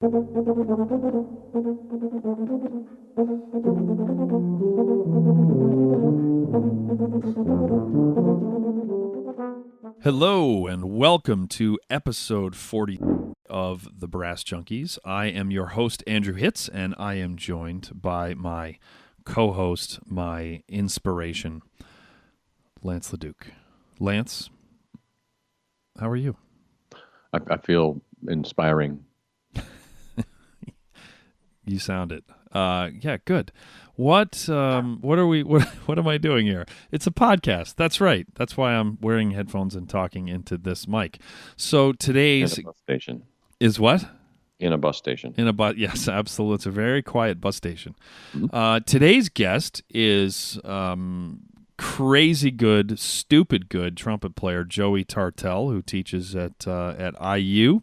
Hello and welcome to episode 40 of the Brass Junkies. I am your host, Andrew Hitz, and I am joined by my co-host, my inspiration, Lance LeDuc. Lance, how are you? I feel inspiring. You sound it. Yeah, good. What am I doing here? It's a podcast. That's right. That's why I'm wearing headphones and talking into this mic. So today's in a bus station. Is what? In a bus station. In a bus, yes, absolutely. It's a very quiet bus station. Mm-hmm. Today's guest is crazy good, stupid good trumpet player Joey Tartell, who teaches at IU.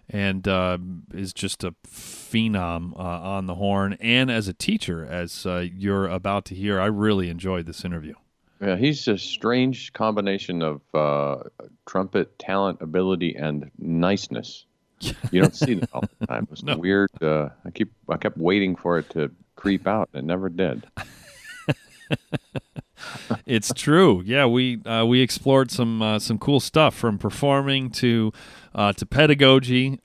And is just a phenom on the horn and as a teacher, as you're about to hear. I really enjoyed this interview. Yeah, he's a strange combination of trumpet talent, ability, and niceness. You don't see that all the time. It was No. weird. I kept waiting for it to creep out, and it never did. It's true. Yeah, we explored some cool stuff, from performing to pedagogy.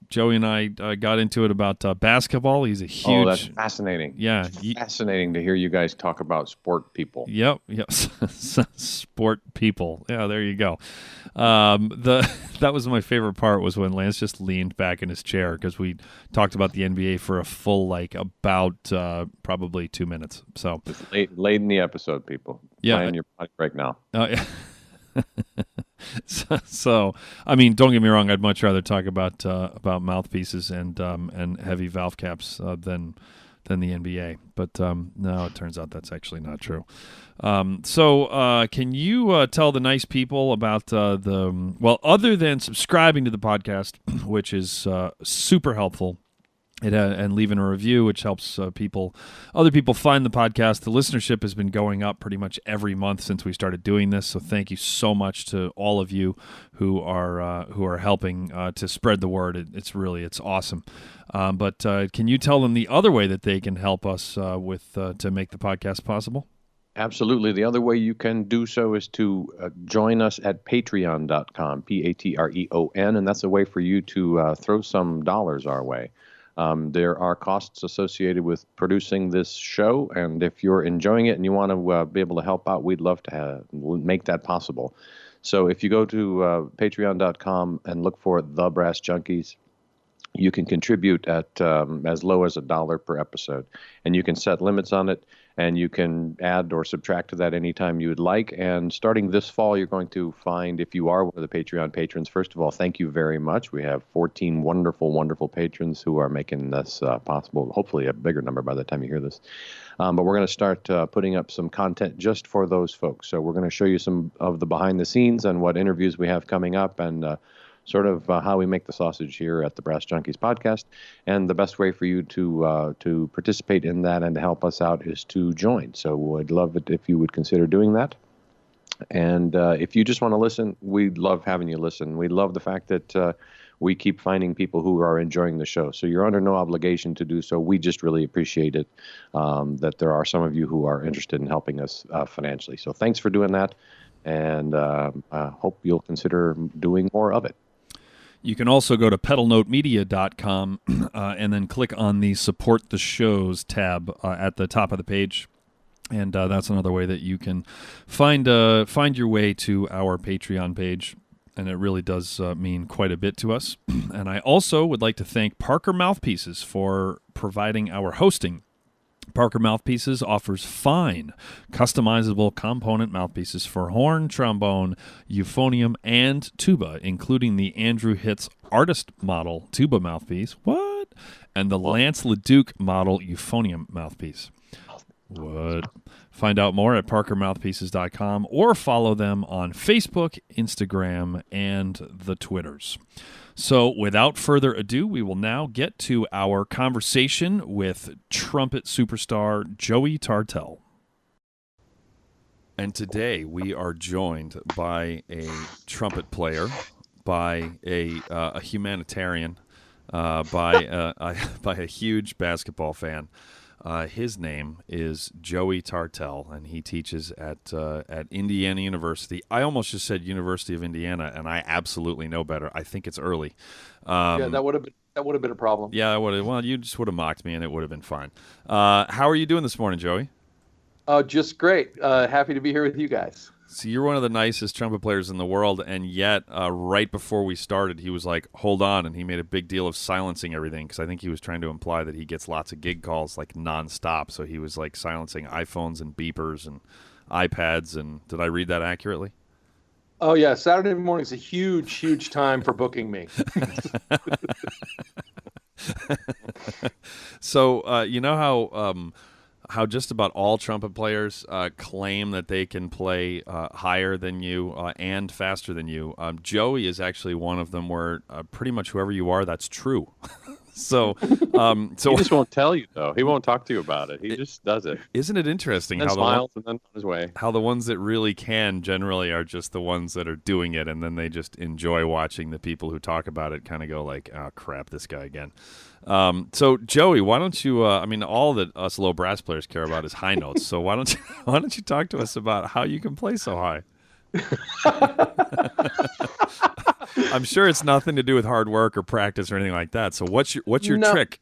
Joey and I got into it about basketball. He's a huge. Oh, that's fascinating. Yeah, fascinating to hear you guys talk about sport people. Yep. Sport people. Yeah, there you go. That was my favorite part, was when Lance just leaned back in his chair because we talked about the NBA for a full about probably 2 minutes. So it's late in the episode, people. Yeah, plan your body right now. Yeah. So, I mean, don't get me wrong. I'd much rather talk about mouthpieces and heavy valve caps than the NBA. But no, it turns out that's actually not true. So, can you tell the nice people about other than subscribing to the podcast, which is super helpful, and leaving a review, which helps other people find the podcast. The listenership has been going up pretty much every month since we started doing this. So thank you so much to all of you who are helping to spread the word. It's awesome. But can you tell them the other way that they can help us to make the podcast possible? Absolutely. The other way you can do so is to join us at patreon.com, Patreon, and that's a way for you to throw some dollars our way. There are costs associated with producing this show, and if you're enjoying it and you want to be able to help out, we'd love to make that possible. So if you go to patreon.com and look for The Brass Junkies, you can contribute at as low as $1 per episode, and you can set limits on it, and you can add or subtract to that anytime you would like. And starting this fall, you're going to find, if you are one of the Patreon patrons, first of all, thank you very much. We have 14 wonderful, wonderful patrons who are making this possible, hopefully a bigger number by the time you hear this. But we're going to start putting up some content just for those folks. So we're going to show you some of the behind the scenes and what interviews we have coming up, and sort of how we make the sausage here at the Brass Junkies podcast. And the best way for you to participate in that and to help us out is to join. So I'd love it if you would consider doing that. And if you just want to listen, we'd love having you listen. We love the fact that we keep finding people who are enjoying the show. So you're under no obligation to do so. We just really appreciate it, that there are some of you who are interested in helping us financially. So thanks for doing that, and hope you'll consider doing more of it. You can also go to pedalnotemedia.com and then click on the Support the Shows tab at the top of the page. And that's another way that you can find your way to our Patreon page. And it really does mean quite a bit to us. And I also would like to thank Parker Mouthpieces for providing our hosting. Parker Mouthpieces offers fine, customizable component mouthpieces for horn, trombone, euphonium, and tuba, including the Andrew Hitz Artist Model tuba mouthpiece. What? And the Lance LeDuc Model euphonium mouthpiece. What? Find out more at parkermouthpieces.com or follow them on Facebook, Instagram, and the Twitters. So without further ado, we will now get to our conversation with trumpet superstar Joey Tartell. And today we are joined by a trumpet player, by a humanitarian, by a huge basketball fan. His name is Joey Tartell, and he teaches at Indiana University. I almost just said University of Indiana, and I absolutely know better. I think it's early. Yeah, that would have been a problem. Yeah, I would have. Well, you just would have mocked me, and it would have been fine. How are you doing this morning, Joey? Oh, just great. Happy to be here with you guys. So you're one of the nicest trumpet players in the world, and yet right before we started, he was like, hold on, and he made a big deal of silencing everything, because I think he was trying to imply that he gets lots of gig calls like nonstop, so he was like silencing iPhones and beepers and iPads, and did I read that accurately? Oh, yeah, Saturday morning is a huge, huge time for booking me. So you know how just about all trumpet players claim that they can play higher than you and faster than you. Joey is actually one of them where pretty much whoever you are, that's true. So he just won't tell you, though. He won't talk to you about it. He just does it. Isn't it interesting and smiles and then on his way. How the ones that really can generally are just the ones that are doing it, and then they just enjoy watching the people who talk about it kind of go like, oh, crap, this guy again. So Joey, why don't you? I mean, all that us low brass players care about is high notes. So why don't you talk to us about how you can play so high? I'm sure it's nothing to do with hard work or practice or anything like that. So what's your trick?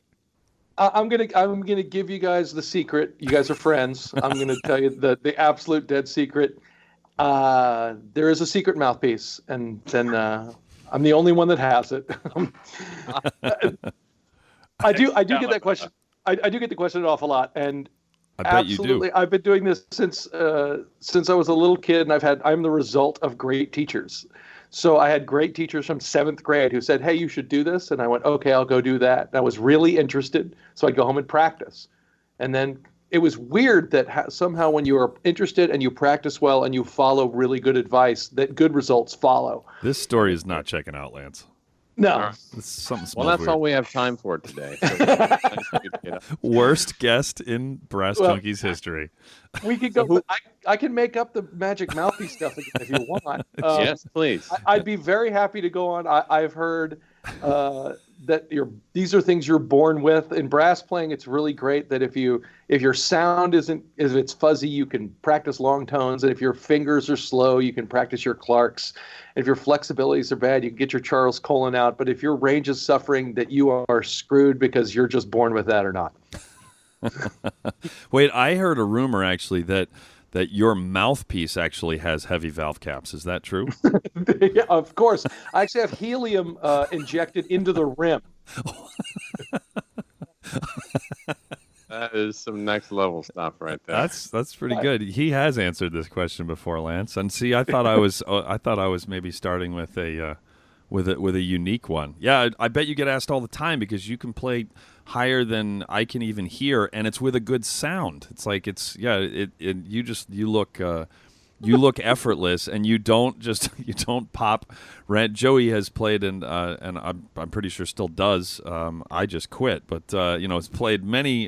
I'm gonna give you guys the secret. You guys are friends. I'm gonna tell you the absolute dead secret. There is a secret mouthpiece, and then I'm the only one that has it. I do get that question. I do get the question an awful lot, and I bet absolutely, you do. I've been doing this since I was a little kid, and I'm the result of great teachers. So I had great teachers from 7th grade who said, "Hey, you should do this," and I went, "Okay, I'll go do that." And I was really interested, so I'd go home and practice. And then it was weird that somehow when you are interested and you practice well and you follow really good advice, that good results follow. This story is not checking out, Lance. No. Something well, that's weird. all we have time for today. So worst guest in Brass Junkies history. We could go. I can make up the magic mouthpiece stuff again if you want. Yes, please. I'd be very happy to go on. I've heard that these are things you're born with. In brass playing, it's really great that if your sound if it's fuzzy, you can practice long tones, and if your fingers are slow, you can practice your Clarks. If your flexibilities are bad, you can get your Charles Colin out. But if your range is suffering, that you are screwed because you're just born with that or not. Wait, I heard a rumor actually that your mouthpiece actually has heavy valve caps. Is that true? Yeah, of course. I actually have helium injected into the rim. That is some next level stuff right there. That's pretty good. He has answered this question before, Lance. And see, I thought I was maybe starting with a unique one. Yeah, I bet you get asked all the time because you can play higher than I can even hear, and it's with a good sound. It's like you look effortless, and you don't pop. Joey has played and I'm pretty sure still does. I just quit, but has played many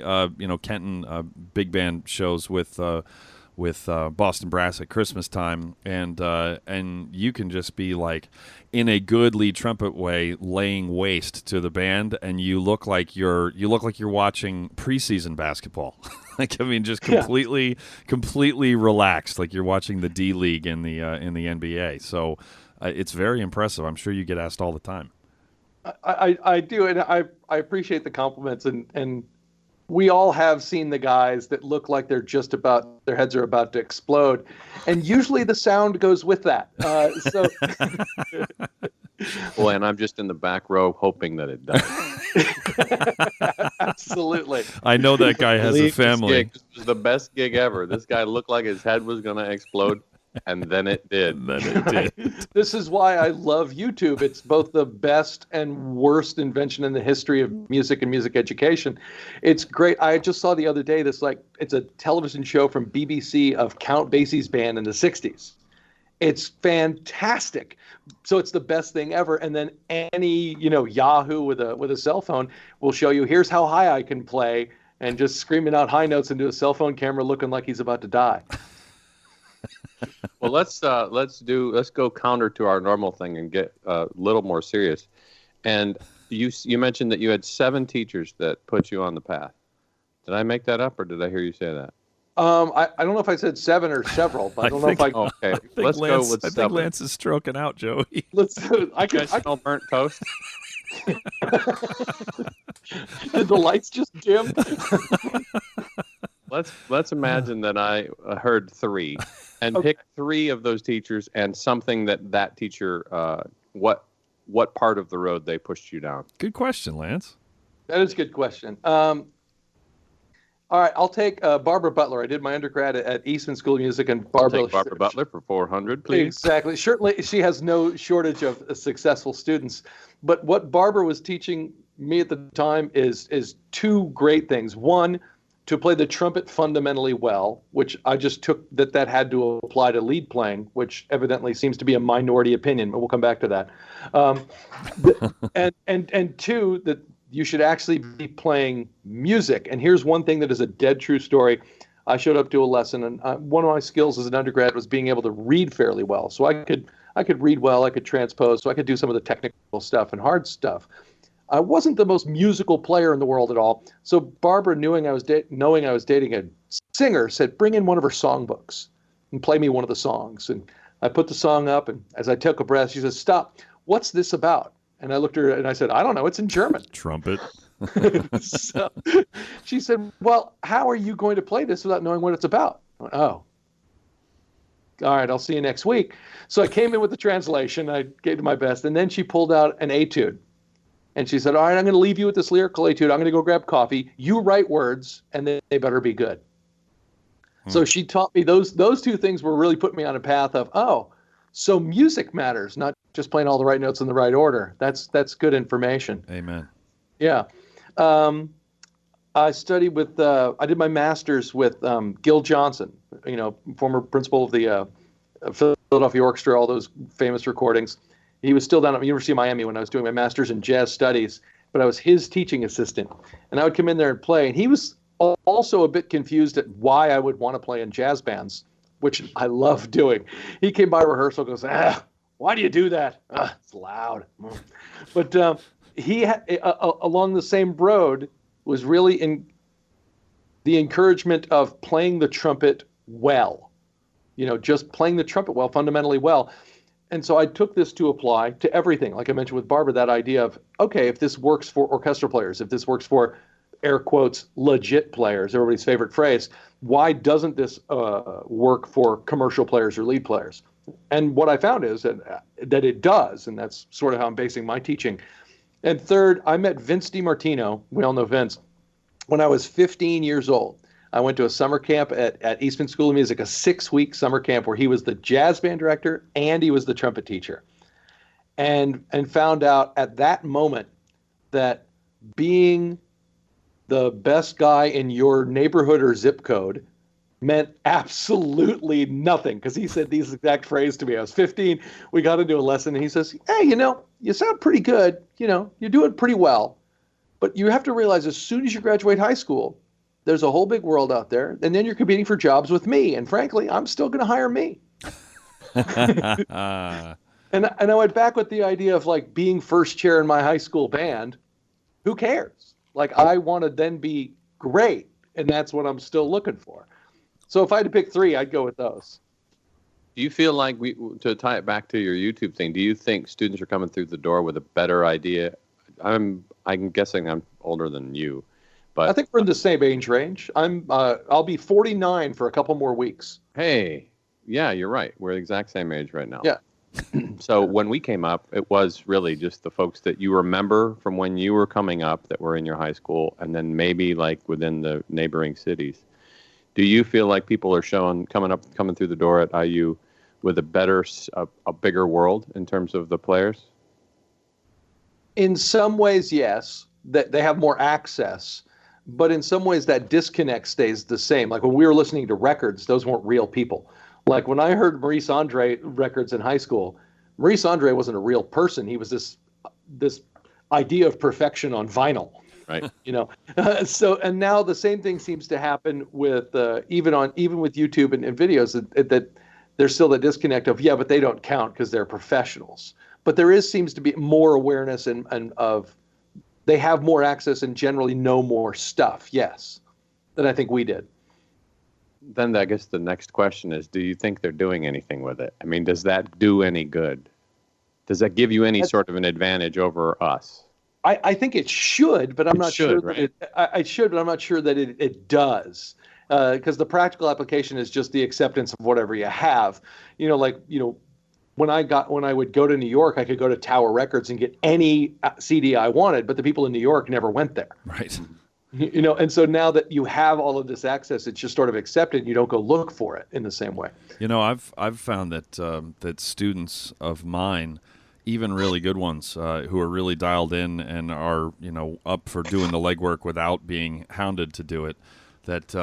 Kenton big band shows with Boston Brass at Christmas time, and you can just be like, in a good lead trumpet way, laying waste to the band, and you look like you're watching preseason basketball. Like, I mean, just completely relaxed, like you're watching the D League in the NBA. So it's very impressive. I'm sure you get asked all the time. I do, and I appreciate the compliments, and we all have seen the guys that look like their heads are about to explode, and usually the sound goes with that. Boy, and I'm just in the back row hoping that it does. Absolutely. I know that guy has a family. This was the best gig ever. This guy looked like his head was going to explode. And then it did. This is why I love YouTube. It's both the best and worst invention in the history of music and music education. It's great. I just saw the other day it's a television show from BBC of Count Basie's band in the 60s. It's fantastic. So it's the best thing ever. And then any, Yahoo with a cell phone will show you, here's how high I can play, and just screaming out high notes into a cell phone camera looking like he's about to die. Well, let's go counter to our normal thing and get a little more serious. And You mentioned that you had 7 teachers that put you on the path. Did I make that up, or did I hear you say that? I don't know if I said 7 or several, but I don't know if I. Okay, let's go with 7. I think Lance is stroking out, Joey. I smell burnt toast. Did the lights just dim? Let's imagine that I heard 3, and pick 3 of those teachers and something that teacher what part of the road they pushed you down. Good question, Lance. That is a good question. All right, I'll take Barbara Butler. I did my undergrad at Eastman School of Music, and Barbara Butler for $400, please. Exactly. Certainly, she has no shortage of successful students. But what Barbara was teaching me at the time is 2 great things. One, to play the trumpet fundamentally well, which I just took that had to apply to lead playing, which evidently seems to be a minority opinion, but we'll come back to that. And 2, that you should actually be playing music. And here's one thing that is a dead true story. I showed up to a lesson, and one of my skills as an undergrad was being able to read fairly well. So I could read well, I could transpose, so I could do some of the technical stuff and hard stuff. I wasn't the most musical player in the world at all. So Barbara, knowing I was dating a singer, said, bring in one of her songbooks and play me one of the songs. And I put the song up, and as I took a breath, she said, stop, what's this about? And I looked at her and I said, I don't know, it's in German. Trumpet. So she said, well, how are you going to play this without knowing what it's about? I went, oh. All right, I'll see you next week. So I came in with the translation. I gave it my best. And then she pulled out an étude. And she said, all right, I'm going to leave you with this lyrical étude. I'm going to go grab coffee. You write words, and they better be good. So she taught me those 2 things were really putting me on a path of, oh, so music matters, not just playing all the right notes in the right order. That's good information. Amen. Yeah. I studied with, I did my master's with Gil Johnson, former principal of the Philadelphia Orchestra, all those famous recordings. He was still down at the University of Miami when I was doing my master's in jazz studies, but I was his teaching assistant. And I would come in there and play, and he was also a bit confused at why I would want to play in jazz bands, which I love doing. He came by rehearsal, goes, why do you do that? It's loud. But he along the same road was really in the encouragement of playing the trumpet well, just playing the trumpet well, fundamentally well. And so I took this to apply to everything. Like I mentioned with Barbara, that idea of, okay, if this works for orchestral players, if this works for, air quotes, legit players, everybody's favorite phrase, why doesn't this work for commercial players or lead players? And what I found is that it does, and that's sort of how I'm basing my teaching. And third, I met Vince DiMartino, we all know Vince, when I was 15 years old. I went to a summer camp at Eastman School of Music, a 6-week summer camp where he was the jazz band director and he was the trumpet teacher. And found out at that moment that being the best guy in your neighborhood or zip code meant absolutely nothing, because he said these exact phrase to me. I was 15. We got into a lesson, and he says, hey, you sound pretty good. You're doing pretty well. But you have to realize as soon as you graduate high school, there's a whole big world out there, and then you're competing for jobs with me. And frankly, I'm still going to hire me. And I went back with the idea of like being first chair in my high school band. Who cares? Like, I want to then be great, and that's what I'm still looking for. So if I had to pick 3, I'd go with those. Do you feel like, to tie it back to your YouTube thing, do you think students are coming through the door with a better idea? I'm guessing I'm older than you, but I think we're in the same age range. I'll be 49 for a couple more weeks. Hey, yeah, you're right. We're the exact same age right now. Yeah. So when we came up, it was really just the folks that you remember from when you were coming up that were in your high school, and then maybe like within the neighboring cities. Do you feel like people are coming through the door at IU with a bigger world in terms of the players? In some ways, yes, that they have more access, but in some ways that disconnect stays the same. Like when we were listening to records, those weren't real people. Like when I heard Maurice Andre records in high school, Maurice Andre wasn't a real person. He was this idea of perfection on vinyl. Right. And now the same thing seems to happen with even with YouTube and videos that there's still the disconnect of, yeah, but they don't count because they're professionals. But there seems to be more awareness and of they have more access and generally know more stuff, yes, than I think we did. Then I guess the next question is, do you think they're doing anything with it? I mean, does that do any good? Does that give you any sort of an advantage over us? I think it should, but I'm not sure that I should, but I'm not sure that it does. Because the practical application is just the acceptance of whatever you have. When I would go to New York, I could go to Tower Records and get any CD I wanted, but the people in New York never went there. Right. And so now that you have all of this access, it's just sort of accepted. You don't go look for it in the same way. I've found that students of mine, even really good ones who are really dialed in and are up for doing the legwork without being hounded to do it, that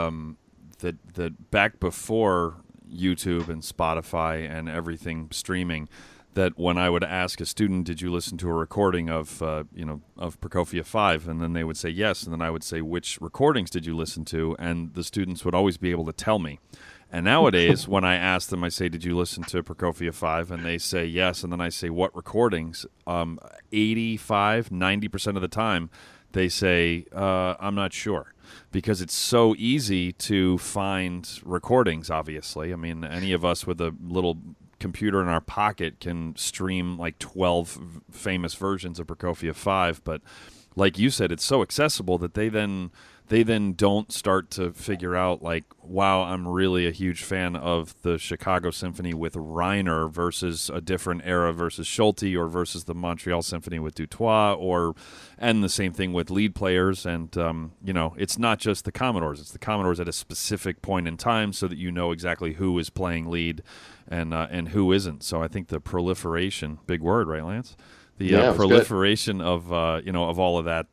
back before YouTube and Spotify and everything streaming, that when I would ask a student, did you listen to a recording of Prokofiev 5? And then they would say yes. And then I would say, which recordings did you listen to? And the students would always be able to tell me. And nowadays, when I ask them, I say, did you listen to Prokofiev 5? And they say yes. And then I say, what recordings? 85, 90% of the time, they say, I'm not sure. Because it's so easy to find recordings, obviously. I mean, any of us with a little computer in our pocket can stream like 12 famous versions of Prokofiev 5, but like you said, it's so accessible that they then don't start to figure out like, wow, I'm really a huge fan of the Chicago Symphony with Reiner versus a different era versus Schulte, or versus the Montreal Symphony with Dutoit, and the same thing with lead players. And it's not just the Commodores; it's the Commodores at a specific point in time, so that you know exactly who is playing lead and who isn't. So I think the proliferation, big word, right, Lance? The proliferation of of all of that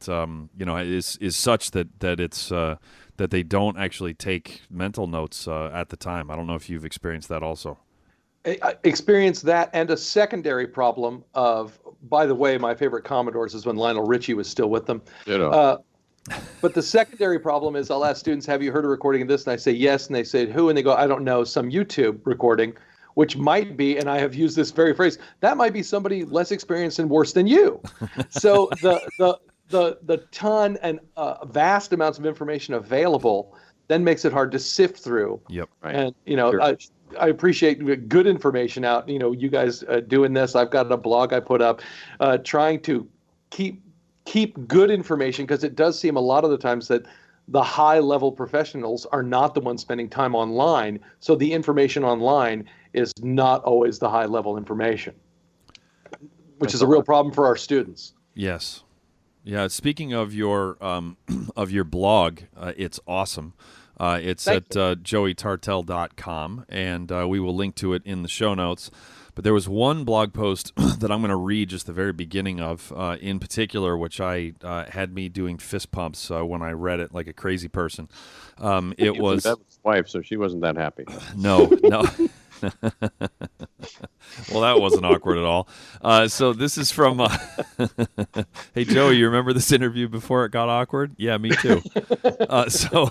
is such that it's that they don't actually take mental notes at the time. I don't know if you've experienced that also. I experienced that, and a secondary problem of, by the way, my favorite Commodores is when Lionel Richie was still with them. But the secondary problem is, I'll ask students, have you heard a recording of this? And I say yes, and they say who? And they go, I don't know, some YouTube recording. Which might be, and I have used this very phrase, that might be somebody less experienced and worse than you. So the ton and vast amounts of information available then makes it hard to sift through. Yep. Right. And I appreciate good information out. You guys doing this. I've got a blog I put up, trying to keep good information, because it does seem a lot of the times that the high-level professionals are not the ones spending time online, so the information online is not always the high-level information, which is a real problem for our students. Yes. Yeah, speaking of your blog, it's awesome. It's at joeytartell.com, and we will link to it in the show notes. But there was one blog post that I'm going to read just the very beginning of, in particular, which I had me doing fist pumps when I read it like a crazy person. It was that was his wife, so she wasn't that happy. No. Well, that wasn't awkward at all. So this is from. Hey, Joey, you remember this interview before it got awkward? Yeah, me too. So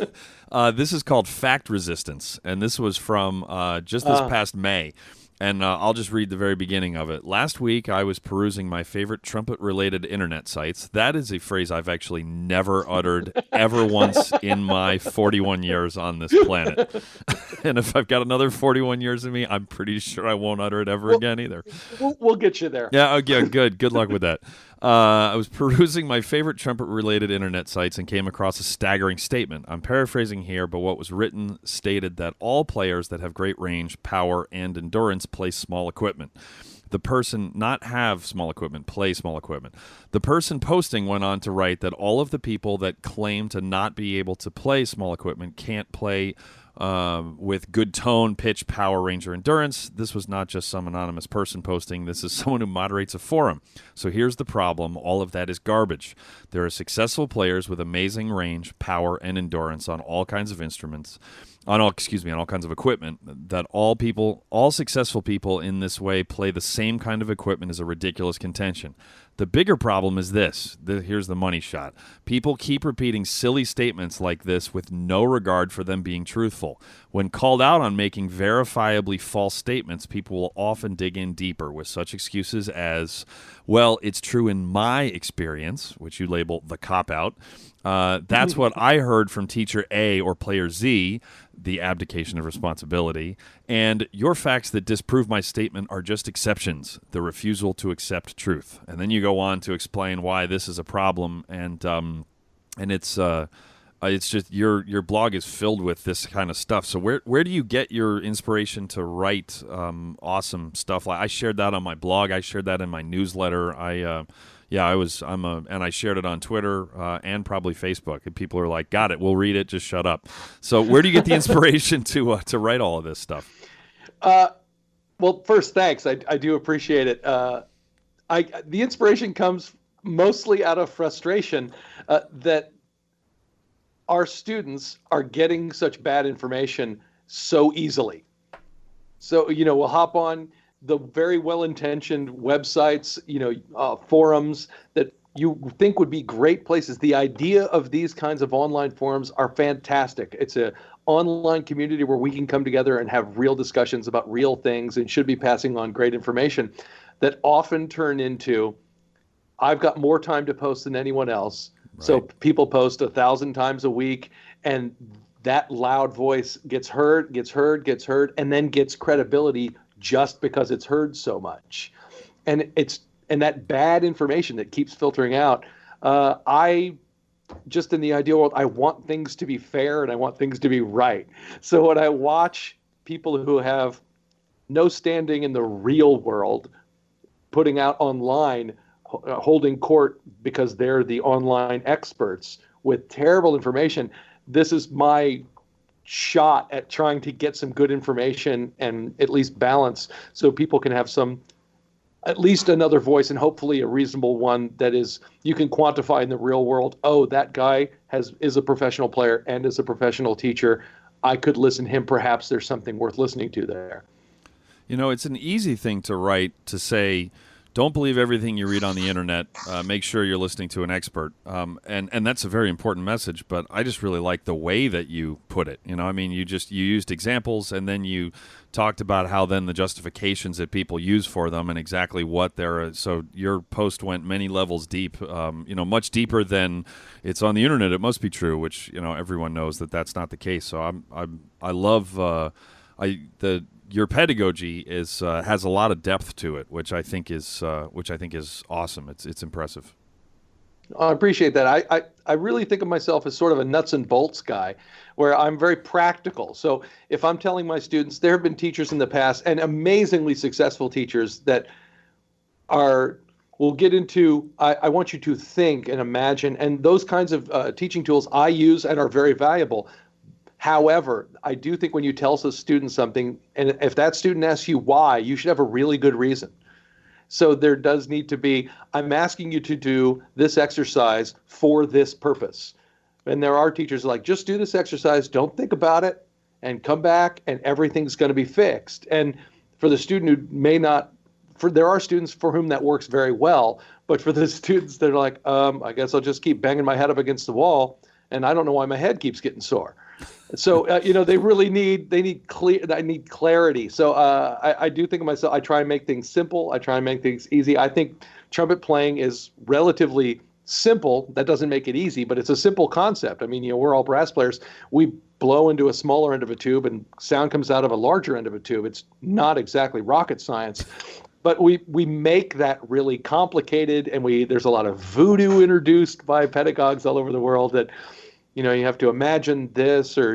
this is called Fact Resistance, and this was from just this past May. And I'll just read the very beginning of it. Last week, I was perusing my favorite trumpet-related internet sites. That is a phrase I've actually never uttered ever once in my 41 years on this planet. And if I've got another 41 years in me, I'm pretty sure I won't utter it ever again either. We'll get you there. Yeah, good. Good luck with that. I was perusing my favorite trumpet-related internet sites and came across a staggering statement. I'm paraphrasing here, but what was written stated that all players that have great range, power, and endurance play small equipment. The person not have small equipment, play small equipment. The person posting went on to write that all of the people that claim to not be able to play small equipment can't play with good tone, pitch, power, range, or endurance. This was not just some anonymous person posting. This is someone who moderates a forum. So here's the problem. All of that is garbage. There are successful players with amazing range, power, and endurance on all kinds of instruments, on all kinds of equipment. That all successful people in this way play the same kind of equipment is a ridiculous contention. The bigger problem is this. Here's the money shot. People keep repeating silly statements like this with no regard for them being truthful. When called out on making verifiably false statements, people will often dig in deeper with such excuses as, Well, it's true in my experience, which you label the cop-out. That's what I heard from teacher A or player Z, the abdication of responsibility. And your facts that disprove my statement are just exceptions, the refusal to accept truth. And then you go on to explain why this is a problem, and it's just your blog is filled with this kind of stuff. So where do you get your inspiration to write awesome stuff? Like I shared that on my blog. I shared that in my newsletter. And I shared it on Twitter and probably Facebook. And people are like, "Got it. We'll read it. Just shut up." So where do you get the inspiration to write all of this stuff? Well, first, thanks. I do appreciate it. The inspiration comes mostly out of frustration that our students are getting such bad information so easily. So, we'll hop on the very well-intentioned websites, forums that you think would be great places. The idea of these kinds of online forums are fantastic. It's an online community where we can come together and have real discussions about real things and should be passing on great information that often turn into, I've got more time to post than anyone else. Right. So people post 1,000 times a week, and that loud voice gets heard, and then gets credibility just because it's heard so much. And that bad information that keeps filtering out. I just in the ideal world, I want things to be fair and I want things to be right. So when I watch people who have no standing in the real world putting out online, holding court because they're the online experts with terrible information, this is my shot at trying to get some good information and at least balance so people can have at least another voice, and hopefully a reasonable one that is you can quantify in the real world. Oh, that guy is a professional player and is a professional teacher. I could listen to him. Perhaps there's something worth listening to there. It's an easy thing to write, to say, don't believe everything you read on the internet. Make sure you're listening to an expert. And that's a very important message, but I just really like the way that you put it. You used examples, and then you talked about how then the justifications that people use for them and exactly what they're. So your post went many levels deep, much deeper than it's on the internet. It must be true, which, everyone knows that that's not the case. So I love your pedagogy has a lot of depth to it, which I think is awesome. It's impressive. I appreciate that. I really think of myself as sort of a nuts and bolts guy, where I'm very practical. So if I'm telling my students, there have been teachers in the past, and amazingly successful teachers that will get into, I want you to think and imagine, and those kinds of teaching tools I use and are very valuable. However, I do think when you tell a student something, and if that student asks you why, you should have a really good reason. So there does need to be, I'm asking you to do this exercise for this purpose. And there are teachers like, just do this exercise, don't think about it, and come back, and everything's going to be fixed. And for the student who may not, there are students for whom that works very well, but for the students that are like, I guess I'll just keep banging my head up against the wall, and I don't know why my head keeps getting sore. So, they really need clarity. So I do think of myself, I try and make things simple. I try and make things easy. I think trumpet playing is relatively simple. That doesn't make it easy, but it's a simple concept. I mean, we're all brass players. We blow into a smaller end of a tube and sound comes out of a larger end of a tube. It's not exactly rocket science. But we make that really complicated, and there's a lot of voodoo introduced by pedagogues all over the world that, you have to imagine this, or,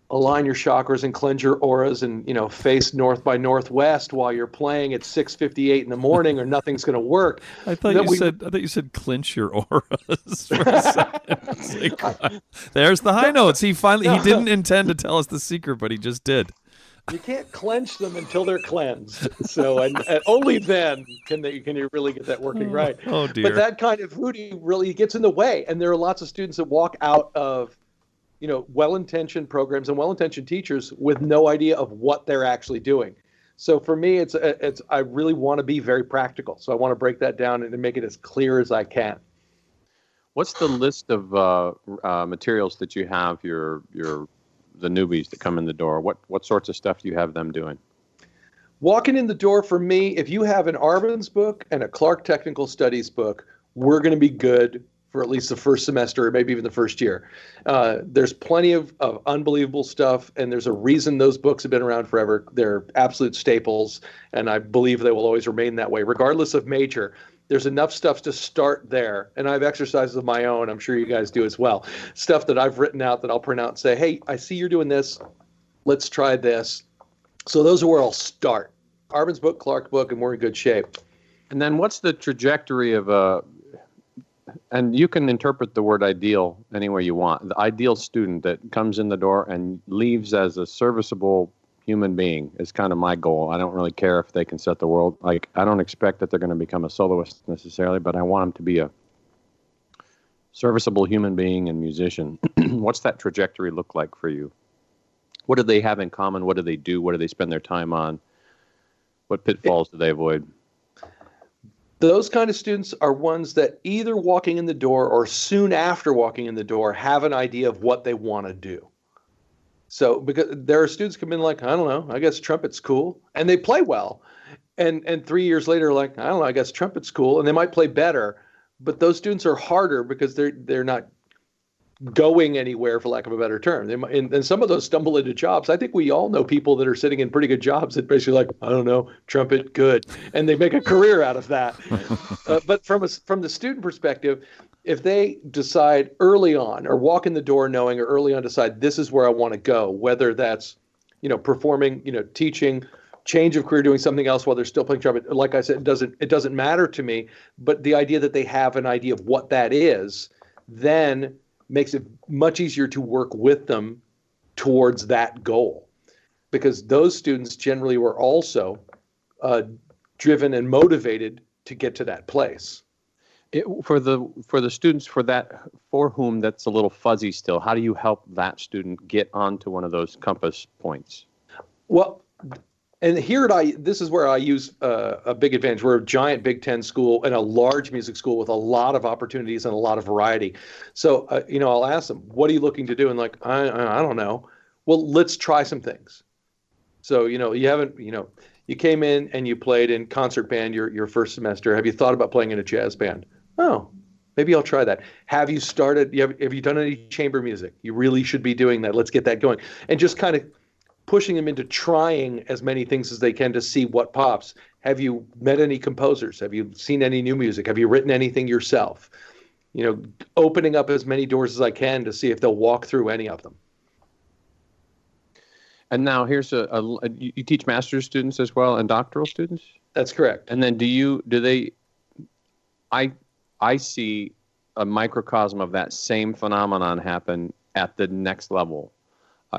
align your chakras and cleanse your auras and, face north by northwest while you're playing at 6:58 in the morning, or nothing's going to work. I thought you said clench your auras for a second. Like, there's the high notes. He didn't intend to tell us the secret, but he just did. You can't clench them until they're cleansed. So, and only then can you really get that working right. Oh dear! But that kind of voodoo really gets in the way, and there are lots of students that walk out of, well-intentioned programs and well-intentioned teachers with no idea of what they're actually doing. So for me, I really want to be very practical. So I want to break that down and make it as clear as I can. What's the list of materials that you have the newbies that come in the door? What sorts of stuff do you have them doing? Walking in the door for me, if you have an Arbenz book and a Clark Technical Studies book, we're going to be good for at least the first semester or maybe even the first year. There's plenty of unbelievable stuff, and there's a reason those books have been around forever. They're absolute staples, and I believe they will always remain that way, regardless of major. There's enough stuff to start there, and I have exercises of my own. I'm sure you guys do as well. Stuff that I've written out that I'll print out and say, hey, I see you're doing this. Let's try this. So those are where I'll start. Arbenz book, Clark book, and we're in good shape. And then what's the trajectory of and you can interpret the word ideal any way you want. The ideal student that comes in the door and leaves as a serviceable human being is kind of my goal. I don't really care if they can set the world. Like, I don't expect that they're going to become a soloist necessarily, but I want them to be a serviceable human being and musician. What's that trajectory look like for you? What do they have in common? What do they do? What do they spend their time on? What pitfalls do they avoid? Those kind of students are ones that either walking in the door or soon after walking in the door have an idea of what they want to do. So because there are students come in like, I don't know, I guess trumpet's cool, and they play well. And 3 years later, like, I don't know, I guess trumpet's cool, and they might play better. But those students are harder because they're not going anywhere, for lack of a better term. And some of those stumble into jobs. I think we all know people that are sitting in pretty good jobs that basically like, I don't know, trumpet, good. And they make a career out of that. But from the student perspective, if they decide early on or walk in the door knowing or early on decide this is where I want to go, whether that's, performing, teaching, change of career, doing something else while they're still playing trumpet, like I said, it doesn't matter to me. But the idea that they have an idea of what that is, then makes it much easier to work with them towards that goal, because those students generally were also driven and motivated to get to that place. For the students for whom that's a little fuzzy still, how do you help that student get onto one of those compass points? Well, and this is where I use a big advantage. We're a giant Big Ten school and a large music school with a lot of opportunities and a lot of variety. So, I'll ask them, what are you looking to do? And like, I don't know. Well, let's try some things. So, you came in and you played in concert band your first semester. Have you thought about playing in a jazz band? Oh, maybe I'll try that. Have you done any chamber music? You really should be doing that. Let's get that going. And just kind of pushing them into trying as many things as they can to see what pops. Have you met any composers? Have you seen any new music? Have you written anything yourself? Opening up as many doors as I can to see if they'll walk through any of them. And now here's you teach master's students as well and doctoral students? That's correct. And then I see a microcosm of that same phenomenon happen at the next level.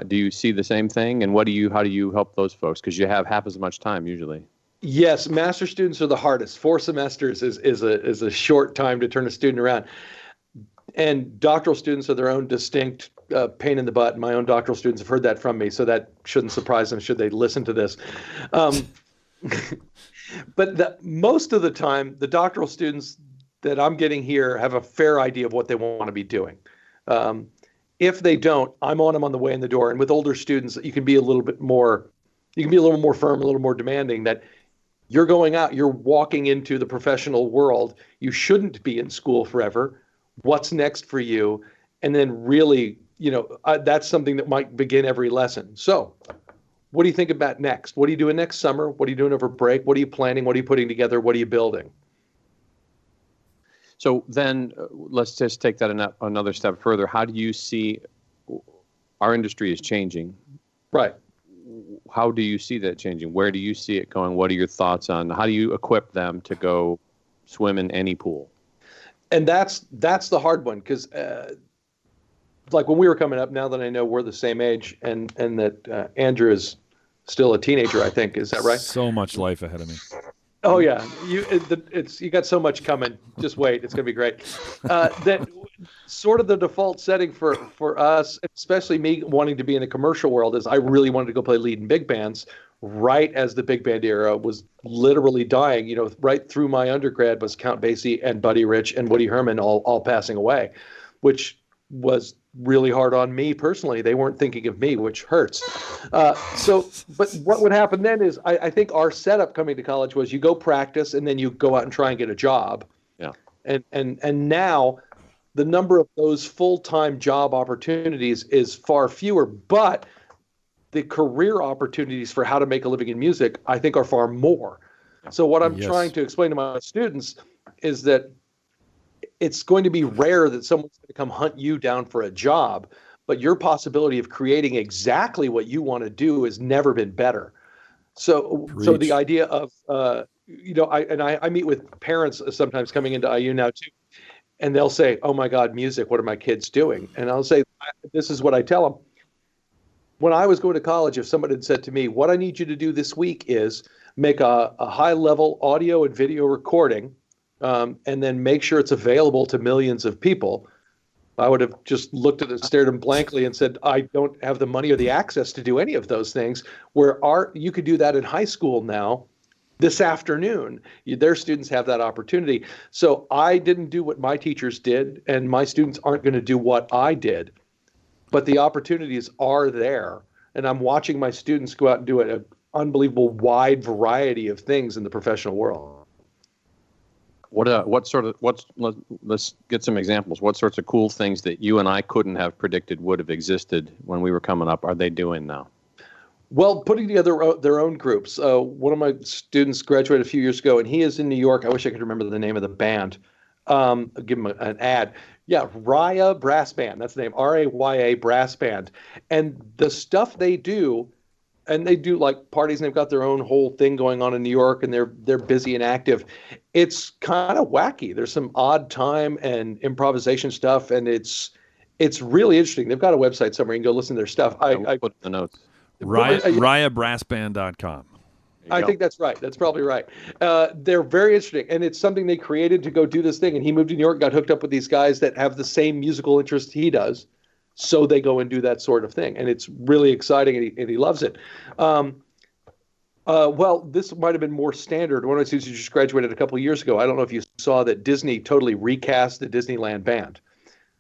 Do you see the same thing? And how do you help those folks? Because you have half as much time usually. Yes, master students are the hardest. 4 semesters is a short time to turn a student around. And doctoral students are their own distinct pain in the butt. My own doctoral students have heard that from me, so that shouldn't surprise them should they listen to this. But most of the time, the doctoral students that I'm getting here have a fair idea of what they want to be doing. If they don't, I'm on them on the way in the door. And with older students, you can be a little more firm, a little more demanding that you're going out, you're walking into the professional world. You shouldn't be in school forever. What's next for you? And then really, that's something that might begin every lesson. So what do you think about next? What are you doing next summer? What are you doing over break? What are you planning? What are you putting together? What are you building? So then let's just take that another step further. How do you see our industry is changing? Right. How do you see that changing? Where do you see it going? What are your thoughts on how do you equip them to go swim in any pool? And that's the hard one, because like when we were coming up, now that I know we're the same age and that Andrew is still a teenager, I think. Is that right? So much life ahead of me. Oh yeah, you got so much coming. Just wait, it's gonna be great. That sort of the default setting for us, especially me wanting to be in the commercial world, is I really wanted to go play lead in big bands right as the big band era was literally dying. Right through my undergrad was Count Basie and Buddy Rich and Woody Herman all passing away, which was really hard on me personally. They weren't thinking of me, which hurts. But what would happen then is I think our setup coming to college was you go practice and then you go out and try and get a job. Yeah. And now the number of those full-time job opportunities is far fewer, but the career opportunities for how to make a living in music, I think, are far more. So what I'm trying to explain to my students is that it's going to be rare that someone's going to come hunt you down for a job, but your possibility of creating exactly what you want to do has never been better. So the idea of, I meet with parents sometimes coming into IU now too, and they'll say, "Oh my God, music, what are my kids doing?" And I'll say, this is what I tell them. When I was going to college, if someone had said to me, "What I need you to do this week is make a high-level audio and video recording, and then make sure it's available to millions of people," I would have just looked at it, stared at them blankly, and said, "I don't have the money or the access to do any of those things." Where you could do that in high school now, this afternoon. Their students have that opportunity. So I didn't do what my teachers did, and my students aren't going to do what I did. But the opportunities are there, and I'm watching my students go out and do an unbelievable wide variety of things in the professional world. Let's get some examples. What sorts of cool things that you and I couldn't have predicted would have existed when we were coming up are they doing now? Well, putting together their own groups. One of my students graduated a few years ago, and he is in New York. I wish I could remember the name of the band. I'll give him an ad. Yeah, Raya Brass Band. That's the name, Raya Brass Band. And the stuff they do, and they do like parties, and they've got their own whole thing going on in New York, and they're busy and active. It's kind of wacky. There's some odd time and improvisation stuff, and it's really interesting. They've got a website somewhere. You can go listen to their stuff. I put in the notes. RayaBrassBand.com. I think that's right. That's probably right. They're very interesting, and it's something they created to go do this thing. And he moved to New York, got hooked up with these guys that have the same musical interest he does, so they go and do that sort of thing. And it's really exciting, and he loves it. Well, this might have been more standard. One of my students who just graduated a couple of years ago, I don't know if you saw that Disney totally recast the Disneyland Band.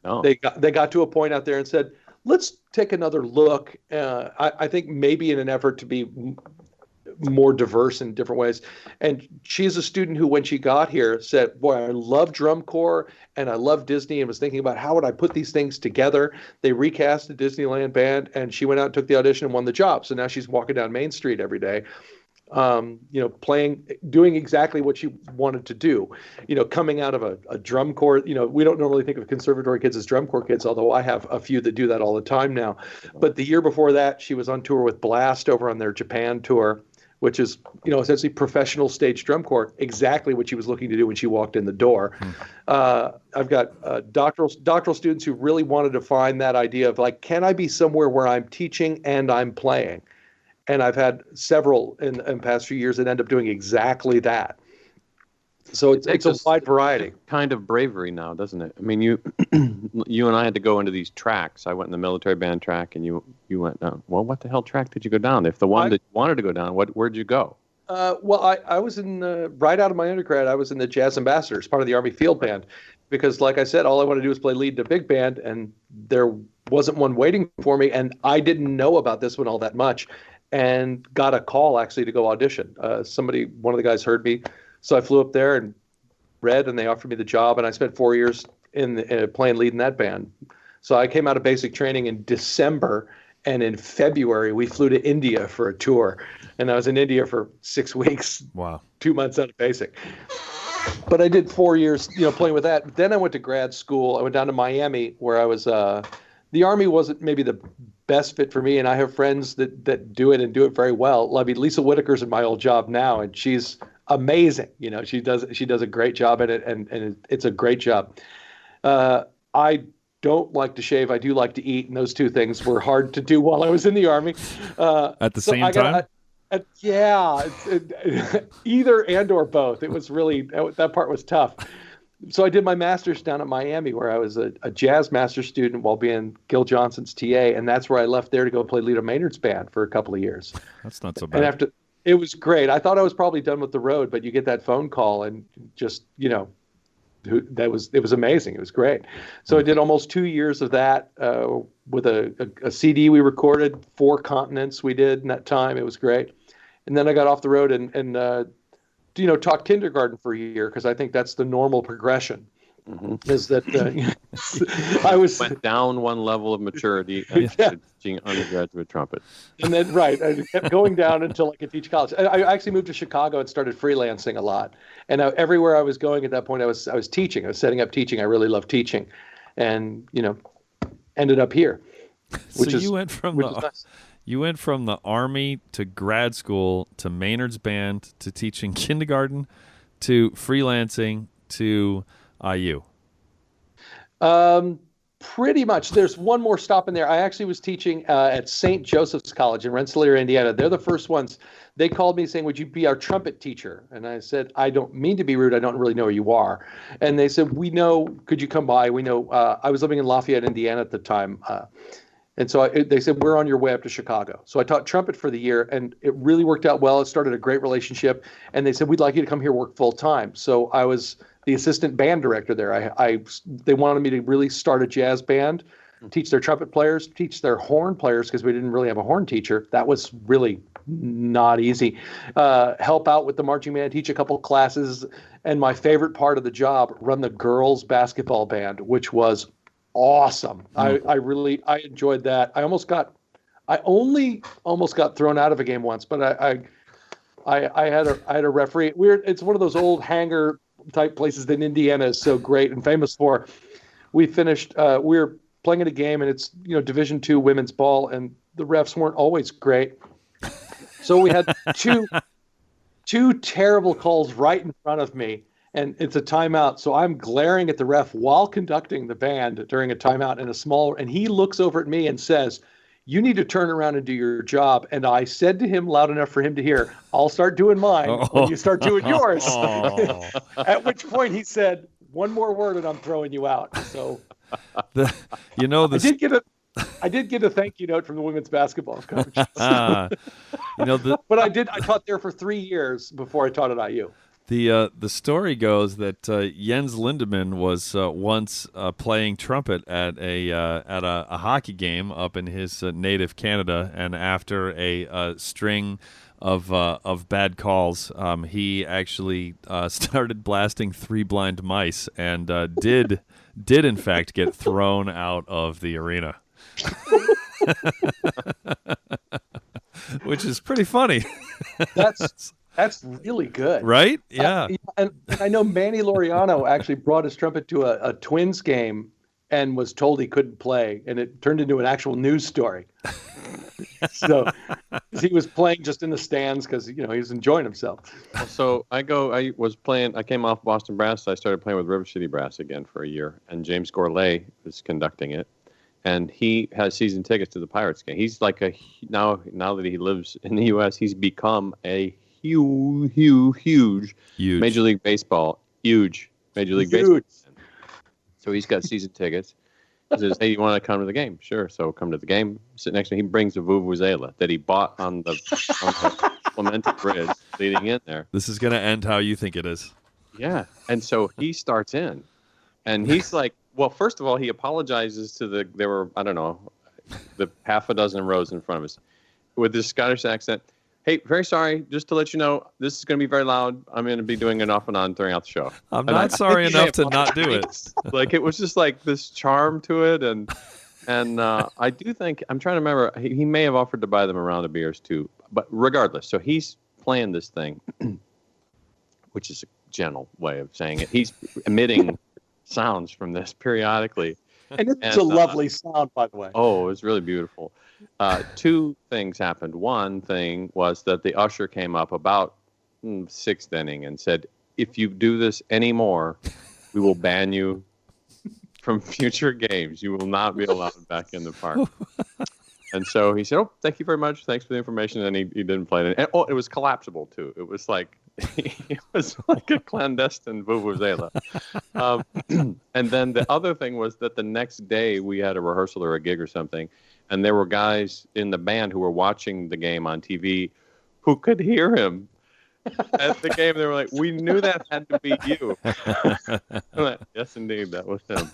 No. They got to a point out there and said, let's take another look. I think maybe in an effort to be more diverse in different ways. And she's a student who, when she got here, said, "Boy, I love drum corps and I love Disney," and was thinking about how would I put these things together. They recast the Disneyland Band, and she went out and took the audition and won the job. So now she's walking down Main Street every day, doing exactly what she wanted to do, coming out of a drum corps. We don't normally think of conservatory kids as drum corps kids, although I have a few that do that all the time now. But the year before that, she was on tour with Blast over on their Japan tour, which is, essentially professional stage drum corps, exactly what she was looking to do when she walked in the door. I've got doctoral students who really wanted to find that idea of like, can I be somewhere where I'm teaching and I'm playing? And I've had several in the past few years that end up doing exactly that. So it's a wide variety. Kind of bravery now, doesn't it? I mean, you and I had to go into these tracks. I went in the military band track, and you went down. Well, what the hell track did you go down? If the one that you wanted to go down, where'd you go? I was in right out of my undergrad. I was in the Jazz Ambassadors, part of the Army Field Band, because, like I said, all I wanted to do was play lead in a big band, and there wasn't one waiting for me, and I didn't know about this one all that much, and got a call actually to go audition. One of the guys heard me. So I flew up there and read, and they offered me the job, and I spent 4 years playing lead in that band. So I came out of basic training in December, and in February we flew to India for a tour, and I was in India for 6 weeks. Wow. 2 months out of basic. But I did 4 years, playing with that. Then I went to grad school. I went down to Miami, where I was. The Army wasn't maybe the best fit for me, and I have friends that do it and do it very well. I mean, Lisa Whitaker's in my old job now, and she's amazing. She does a great job at it, and it's a great job. I don't like to shave. I do like to eat, and those two things were hard to do while I was in the Army. At the same time? Either and or both. It was really, that part was tough. So I did my master's down at Miami, where I was a jazz master's student while being Gil Johnson's TA, and that's where I left there to go play lead of Maynard's band for a couple of years. That's not so bad. And it was great. I thought I was probably done with the road, but you get that phone call and just, it was amazing. It was great. So I did almost 2 years of that with a CD we recorded, 4 continents we did in that time. It was great. And then I got off the road and taught kindergarten for a year, because I think that's the normal progression. Mm-hmm. Is that I went down one level of maturity and teaching undergraduate trumpet, and then I kept going down until I could teach college. I actually moved to Chicago and started freelancing a lot. And everywhere I was going at that point, I was teaching. I was setting up teaching. I really loved teaching, and ended up here. You went from the Army to grad school to Maynard's band to teaching kindergarten to freelancing to IU. Pretty much. There's one more stop in there. I actually was teaching at St. Joseph's College in Rensselaer, Indiana. They're the first ones. They called me saying, "Would you be our trumpet teacher?" And I said, "I don't mean to be rude. I don't really know who you are." And they said, "We know. Could you come by? We know." I was living in Lafayette, Indiana at the time. And so they said, "We're on your way up to Chicago." So I taught trumpet for the year, and it really worked out well. It started a great relationship. And they said, "We'd like you to come here work full time." So I was the assistant band director there. They wanted me to really start a jazz band, teach their trumpet players, teach their horn players, because we didn't really have a horn teacher. That was really not easy. Help out with the marching band, teach a couple classes, and my favorite part of the job, run the girls basketball band, which was awesome. I enjoyed that. I only almost got thrown out of a game once, but I had a referee. It's one of those old hangar type places that Indiana is so great and famous for. We finished. We were playing in a game, and it's Division II women's ball, and the refs weren't always great. So we had two terrible calls right in front of me, and it's a timeout. So I'm glaring at the ref while conducting the band during a timeout and he looks over at me and says, "You need to turn around and do your job." And I said to him loud enough for him to hear, "I'll start doing mine when you start doing yours." At which point he said, "One more word and I'm throwing you out." So I did get a thank you note from the women's basketball coach. But I taught there for 3 years before I taught at IU. The story goes that Jens Lindemann was once playing trumpet at a hockey game up in his native Canada, and after a string of bad calls, he actually started blasting Three Blind Mice, and did in fact get thrown out of the arena. Which is pretty funny. That's really good. Right? Yeah. And I know Manny Laureano actually brought his trumpet to a Twins game and was told he couldn't play, and it turned into an actual news story. So he was playing just in the stands because he was enjoying himself. So I came off Boston Brass, so I started playing with River City Brass again for a year, and James Gourlay was conducting it. And he has season tickets to the Pirates game. He's like now that he lives in the U.S., he's become a huge Major League Baseball, huge Major League Baseball. So he's got season tickets. He says, "Hey, you want to come to the game?" Sure. So come to the game. Sit next to him. He brings a vuvuzela that he bought on the Clemente Bridge leading in there. This is going to end how you think it is. Yeah. And so he starts in, and he's like, well, first of all, he apologizes to there were, I don't know, the half a dozen rows in front of us with this Scottish accent. "Hey, very sorry, just to let you know, this is going to be very loud. I'm going to be doing it off and on during out the show." I'm not sorry enough to not do it. Like, it was just like this charm to it. And I do think, I'm trying to remember, he may have offered to buy them a round of beers too. But regardless, so he's playing this thing, which is a gentle way of saying it. He's emitting sounds from this periodically. And it's a lovely sound, by the way. Oh, it was really beautiful. 2 things happened. One thing was that the usher came up about 6th inning and said, "If you do this anymore, we will ban you from future games. You will not be allowed back in the park." And so he said, "Oh, thank you very much. Thanks for the information." And he didn't play it. And, it was collapsible too. It was like a clandestine vuvuzela. And then the other thing was that the next day we had a rehearsal or a gig or something, and there were guys in the band who were watching the game on TV who could hear him at the game. They were like, "We knew that had to be you." I'm like, yes, indeed, that was him.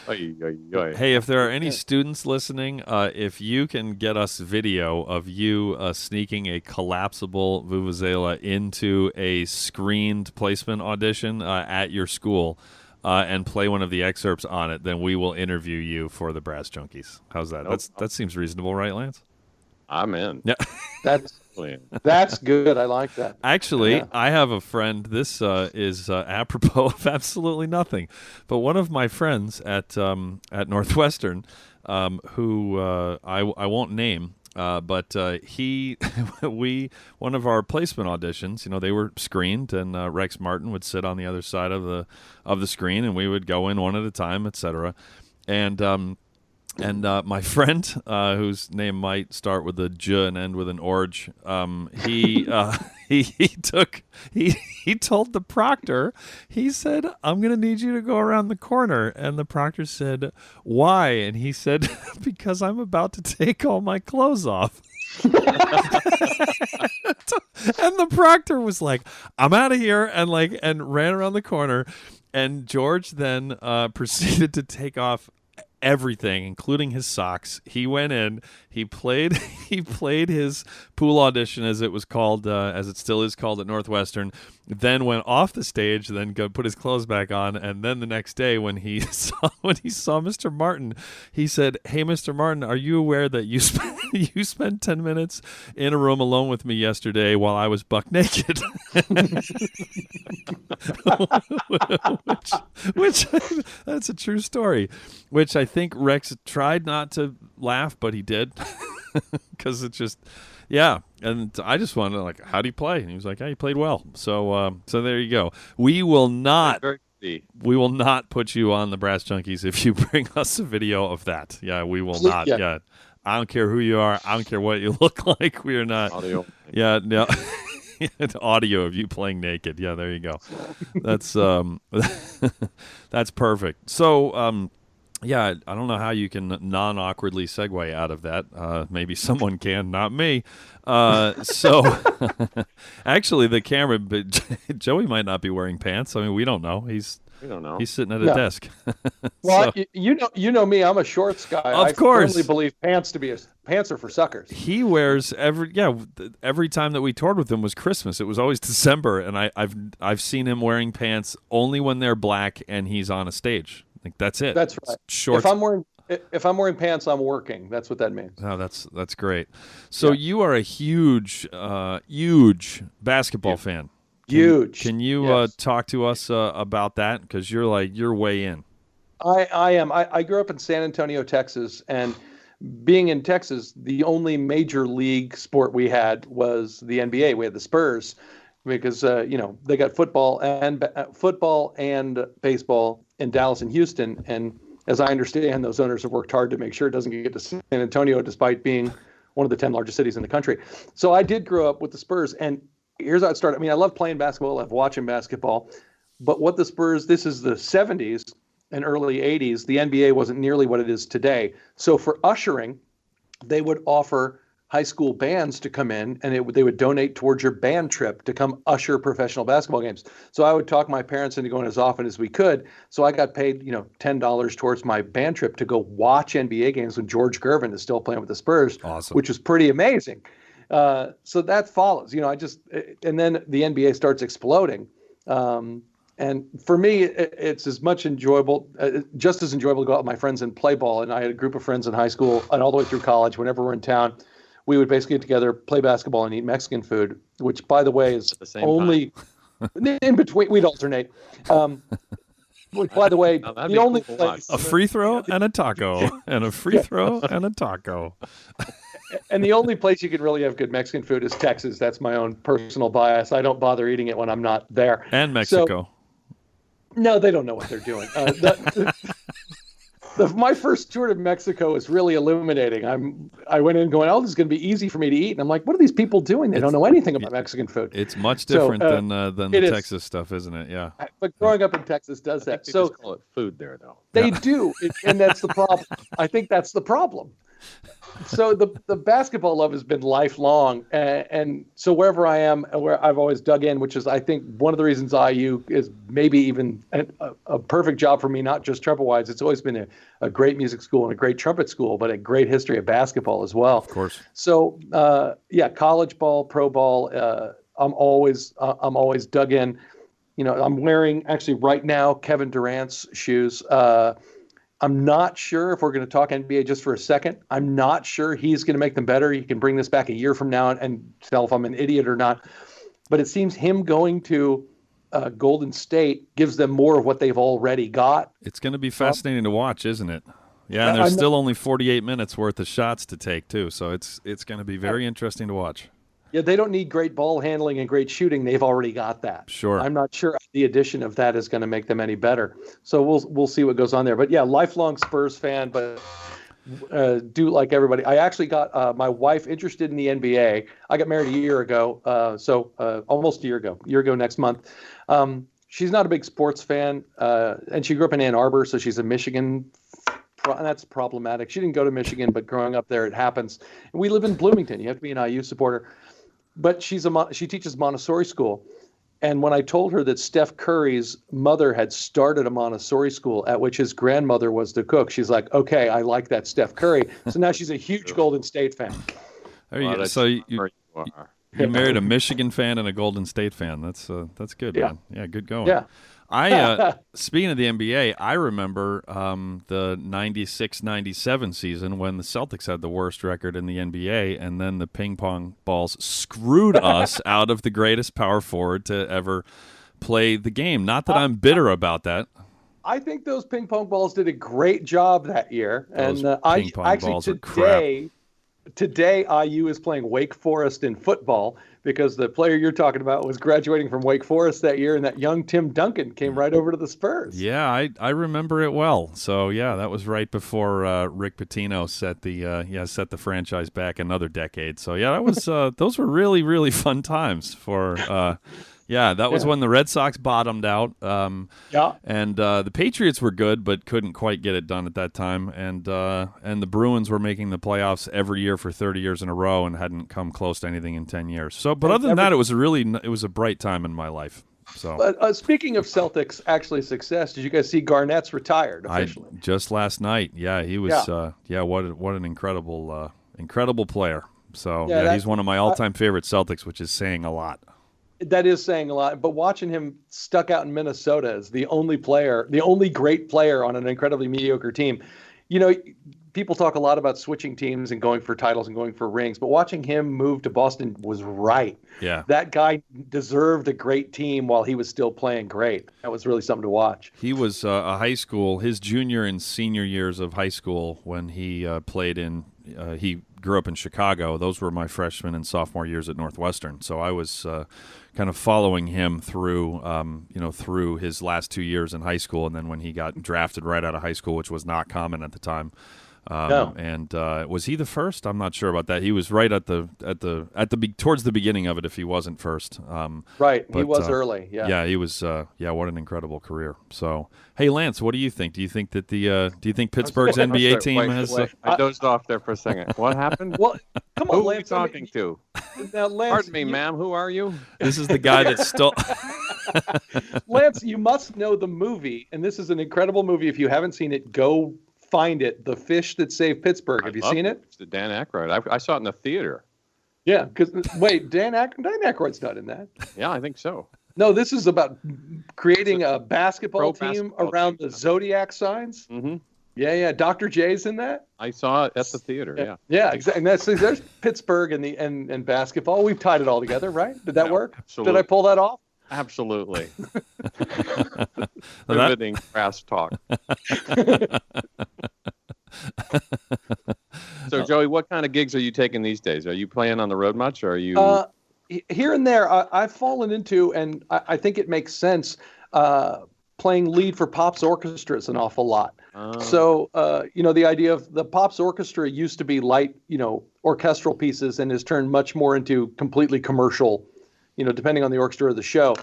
Oy, oy, oy. Hey, if there are any students listening, if you can get us video of you sneaking a collapsible vuvuzela into a screened placement audition at your school and play one of the excerpts on it, then we will interview you for the Brass Junkies. How's that? That seems reasonable, right, Lance? I'm in. Yeah. That's good. I like that. Actually, I have a friend. This is apropos of absolutely nothing, but one of my friends at Northwestern, who I won't name, but one of our placement auditions, they were screened, and Rex Martin would sit on the other side of the screen, and we would go in one at a time, etc. And my friend, whose name might start with a J and end with an orge, he told the proctor, he said, "I'm going to need you to go around the corner." And the proctor said, "Why?" And he said, "Because I'm about to take all my clothes off." And the proctor was like, "I'm out of here," and ran around the corner. And George then proceeded to take off everything, including his socks. He went in, he played his pool audition, as it was called, as it still is called at Northwestern, then went off the stage, then put his clothes back on, and then the next day when he saw Mr. Martin, he said, "Hey, Mr. Martin, are you aware that you spent 10 minutes in a room alone with me yesterday while I was buck naked?" which that's a true story, which I think Rex tried not to laugh, but he did, because it's just, yeah. And I just wanted to, like, "How do you play?" And he was like, "He played well." So there you go. We will not put you on the Brass Junkies if you bring us a video of that. Yeah, we will not. Yeah. I don't care who you are. I don't care what you look like. We are not. Audio. Yeah, no. Audio of you playing naked. Yeah, there you go. That's that's perfect. So, yeah, I don't know how you can non-awkwardly segue out of that. Maybe someone can, not me. So, actually, the camera, but Joey might not be wearing pants. I mean, we don't know. He's sitting at a desk. Well, so, you know me. I'm a shorts guy. Of course, I firmly believe pants are for suckers. He wears every time that we toured with him was Christmas. It was always December, and I've seen him wearing pants only when they're black and he's on a stage. Like, that's it. That's right. Shorts. If I'm wearing pants, I'm working. That's what that means. Oh, that's great. So you are a huge basketball fan. Huge. Can you talk to us about that? Because you're way in. I am. I grew up in San Antonio, Texas, and being in Texas, the only major league sport we had was the NBA. We had the Spurs, because they got football and baseball in Dallas and Houston, and as I understand, those owners have worked hard to make sure it doesn't get to San Antonio, despite being one of the 10 largest cities in the country. So I did grow up with the Spurs, and here's how it started. I mean, I love playing basketball, I love watching basketball, but what the Spurs, this is the 70s and early 80s, the NBA wasn't nearly what it is today. So for ushering, they would offer high school bands to come in, and they would donate towards your band trip to come usher professional basketball games. So I would talk my parents into going as often as we could. So I got paid, $10 towards my band trip to go watch NBA games when George Gervin is still playing with the Spurs, awesome, which was pretty amazing. So that follows, and then the NBA starts exploding. And for me, it's just as enjoyable to go out with my friends and play ball. And I had a group of friends in high school and all the way through college. Whenever we're in town, we would basically get together, play basketball, and eat Mexican food, which, by the way, is only in between. We'd alternate. Which, by the way, the only place, a free throw and a taco, and a free throw and a taco. And the only place you can really have good Mexican food is Texas. That's my own personal bias. I don't bother eating it when I'm not there. And Mexico. No, they don't know what they're doing. My first tour to Mexico is really illuminating. I went in going, "Oh, this is going to be easy for me to eat," and I'm like, "What are these people doing? They don't know anything about Mexican food." It's much different than the Texas stuff, isn't it? Yeah. But growing up in Texas does that. They just call it food there, though. They do, and that's the problem. I think that's the problem. So the basketball love has been lifelong, and so wherever I am, where I've always dug in, which is I think one of the reasons IU is maybe even a perfect job for me, not just trumpet wise. It's always been a great music school and a great trumpet school, but a great history of basketball as well. Of course. So college ball, pro ball, I'm always dug in. I'm wearing actually right now Kevin Durant's shoes. I'm not sure if we're going to talk NBA just for a second. I'm not sure he's going to make them better. You can bring this back a year from now and tell if I'm an idiot or not. But it seems him going to Golden State gives them more of what they've already got. It's going to be fascinating to watch, isn't it? Yeah, and there's still only 48 minutes worth of shots to take, too. So it's going to be very interesting to watch. Yeah, they don't need great ball handling and great shooting. They've already got that. Sure. I'm not sure the addition of that is going to make them any better. So we'll see what goes on there. But yeah, lifelong Spurs fan, but do like everybody. I actually got my wife interested in the NBA. I got married a year ago, almost a year ago next month. She's not a big sports fan, and she grew up in Ann Arbor, so she's a Michigan. That's problematic. She didn't go to Michigan, but growing up there, it happens. And we live in Bloomington. You have to be an IU supporter. But she teaches Montessori school. And when I told her that Steph Curry's mother had started a Montessori school at which his grandmother was the cook, she's like, okay, I like that Steph Curry. So now she's a huge Golden State fan. There you go. So you married a Michigan fan and a Golden State fan. That's good, man. Yeah, good going. Yeah. Speaking of the NBA, I remember the 96-97 season when the Celtics had the worst record in the NBA, and then the ping pong balls screwed us out of the greatest power forward to ever play the game. Not that I'm bitter about that. I think those ping pong balls did a great job that year. Those and ping pong balls are crap. Today, IU is playing Wake Forest in football because the player you're talking about was graduating from Wake Forest that year, and that young Tim Duncan came right over to the Spurs. Yeah, I remember it well. So yeah, that was right before Rick Pitino set the franchise back another decade. So yeah, that was those were really, really fun times for. That was when the Red Sox bottomed out. And the Patriots were good, but couldn't quite get it done at that time. And the Bruins were making the playoffs every year for 30 years in a row and hadn't come close to anything in 10 years. So, but other than that, it was a bright time in my life. So, but speaking of Celtics, actually success, did you guys see Garnett's retired officially? Just last night. Yeah, he was. What an incredible player. So he's one of my all-time favorite Celtics, which is saying a lot. That is saying a lot, but watching him stuck out in Minnesota as the only great player on an incredibly mediocre team. People talk a lot about switching teams and going for titles and going for rings, but watching him move to Boston was right. Yeah. That guy deserved a great team while he was still playing great. That was really something to watch. He was his junior and senior years of high school when he played in he grew up in Chicago. Those were my freshman and sophomore years at Northwestern. So I was kind of following him through his last 2 years in high school, and then when he got drafted right out of high school, which was not common at the time. No. And was he the first? I'm not sure about that. He was right towards the beginning of it, if he wasn't first. Right, he was early. Yeah. Yeah, he was. What an incredible career. So, hey, Lance, what do you think? Do you think that do you think Pittsburgh's NBA team has? I dozed off there for a second. What happened? Well, come on, who Lance. Who are you talking to? Now, Lance, pardon me, ma'am. Who are you? This is the guy that stole. Lance, you must know the movie, and this is an incredible movie. If you haven't seen it, go find it. The Fish That Saved Pittsburgh. Have you seen it? It's the Dan Aykroyd. I saw it in the theater. Yeah, because wait, Dan Aykroyd's not in that. Yeah, I think so. No, this is about creating a basketball team around the zodiac signs. Mm-hmm. Yeah. Dr. J's in that. I saw it at the theater. Yeah. Yeah, exactly. And there's Pittsburgh and basketball. We've tied it all together, right? Did that work? Absolutely. Did I pull that off? Absolutely. Riveting crass talk. So, Joey, what kind of gigs are you taking these days? Are you playing on the road much, or are you? Here and there, I've fallen into, and I think it makes sense, playing lead for Pops orchestras an awful lot. So, the idea of the Pops orchestra used to be light, orchestral pieces and has turned much more into completely commercial, depending on the orchestra or the show.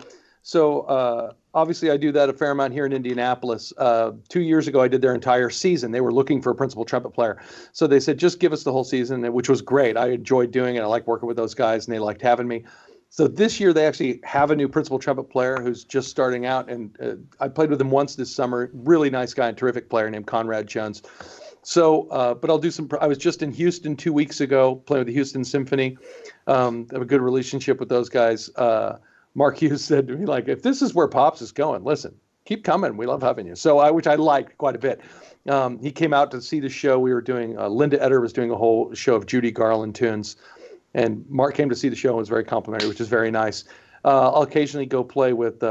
So obviously I do that a fair amount here in Indianapolis. 2 years ago, I did their entire season. They were looking for a principal trumpet player. So they said, just give us the whole season, which was great. I enjoyed doing it. I like working with those guys, and they liked having me. So this year they actually have a new principal trumpet player who's just starting out. And I played with him once this summer. Really nice guy and terrific player named Conrad Jones. So, but I'll do some. I was just in Houston 2 weeks ago playing with the Houston Symphony. I have a good relationship with those guys. Mark Hughes said to me, like, if this is where Pops is going, listen, keep coming. We love having you. So, which I liked quite a bit. He came out to see the show we were doing. Linda Eder was doing a whole show of Judy Garland tunes, and Mark came to see the show and was very complimentary, which is very nice. I'll occasionally go play with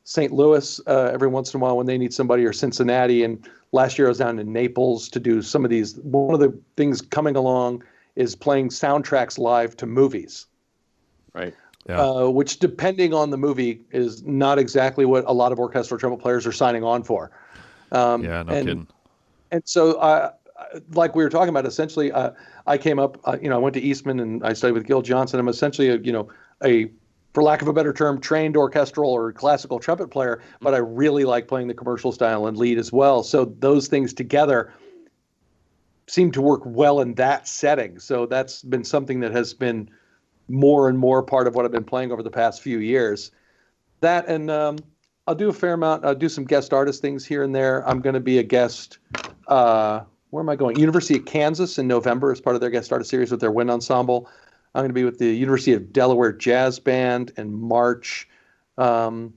St. Louis every once in a while when they need somebody, or Cincinnati. And last year I was down in Naples to do some of these. One of the things coming along is playing soundtracks live to movies. Right. Yeah. Which, depending on the movie, is not exactly what a lot of orchestral trumpet players are signing on for. Yeah, no kidding. And so, like we were talking about, essentially, I came up, I went to Eastman and I studied with Gil Johnson. I'm essentially a, for lack of a better term, trained orchestral or classical trumpet player, but I really like playing the commercial style and lead as well. So those things together seem to work well in that setting. So that's been something that has been more and more part of what I've been playing over the past few years. That, and I'll do a fair amount. I'll do some guest artist things here and there. I'm going to be a guest. Where am I going? University of Kansas in November as part of their guest artist series with their wind ensemble. I'm going to be with the University of Delaware Jazz Band in March. Going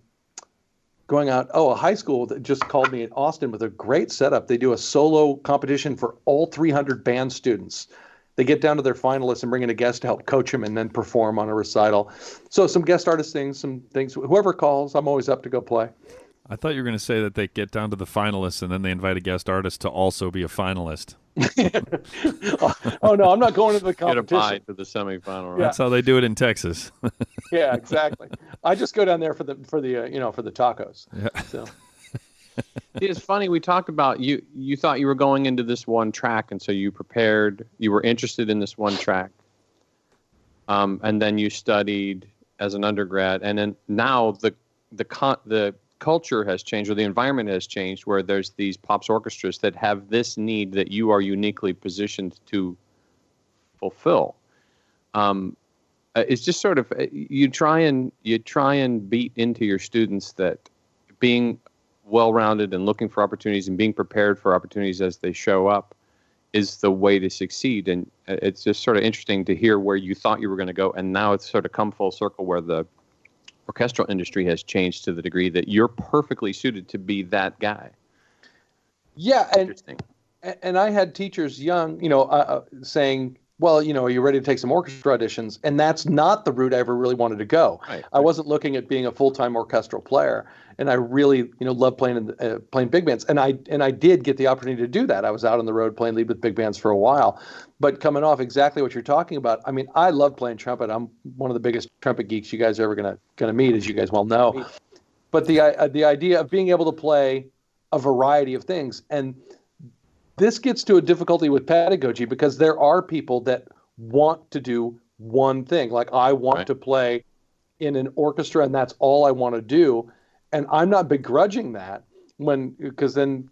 out. A high school that just called me in Austin with a great setup. They do a solo competition for all 300 band students. They get down to their finalists and bring in a guest to help coach them and then perform on a recital. So some guest artist things, some things. Whoever calls, I'm always up to go play. I thought you were going to say that they get down to the finalists and then they invite a guest artist to also be a finalist. Oh no, I'm not going to the competition. Get a pie to the semifinal. Right? That's how they do it in Texas. Yeah, exactly. I just go down there for the tacos. Yeah. So. It's funny, we talked about you thought you were going into this one track, and so you prepared, you were interested in this one track, and then you studied as an undergrad, and then now the culture has changed, or the environment has changed, where there's these pops orchestras that have this need that you are uniquely positioned to fulfill. It's just sort of, you try and beat into your students that being well-rounded and looking for opportunities and being prepared for opportunities as they show up is the way to succeed. And it's just sort of interesting to hear where you thought you were going to go, and now it's sort of come full circle where the orchestral industry has changed to the degree that you're perfectly suited to be that guy. Yeah, and I had teachers young, saying, well, are you ready to take some orchestra auditions? And that's not the route I ever really wanted to go. Right. I wasn't looking at being a full-time orchestral player, and I really, love playing big bands. And I did get the opportunity to do that. I was out on the road playing lead with big bands for a while. But coming off exactly what you're talking about, I mean, I love playing trumpet. I'm one of the biggest trumpet geeks you guys are ever gonna meet, as you guys well know. But the idea of being able to play a variety of things, and this gets to a difficulty with pedagogy, because there are people that want to do one thing. Like, I want to play in an orchestra and that's all I want to do. And I'm not begrudging that, because then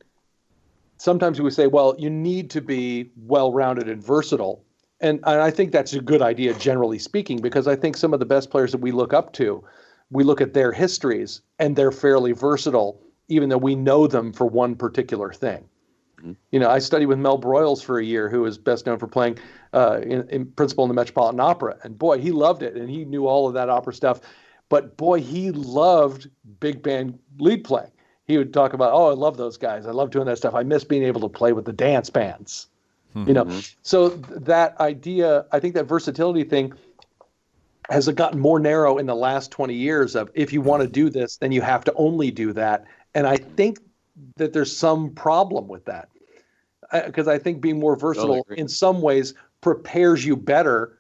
sometimes we say, well, you need to be well-rounded and versatile. And I think that's a good idea, generally speaking, because I think some of the best players that we look up to, we look at their histories and they're fairly versatile, even though we know them for one particular thing. I studied with Mel Broyles for a year, who is best known for playing in principal in the Metropolitan Opera. And boy, he loved it. And he knew all of that opera stuff. But boy, he loved big band lead playing. He would talk about, I love those guys. I love doing that stuff. I miss being able to play with the dance bands. So that idea, I think that versatility thing has gotten more narrow in the last 20 years of, if you want to do this, then you have to only do that. And I think that there's some problem with that, because I think being more versatile in some ways prepares you better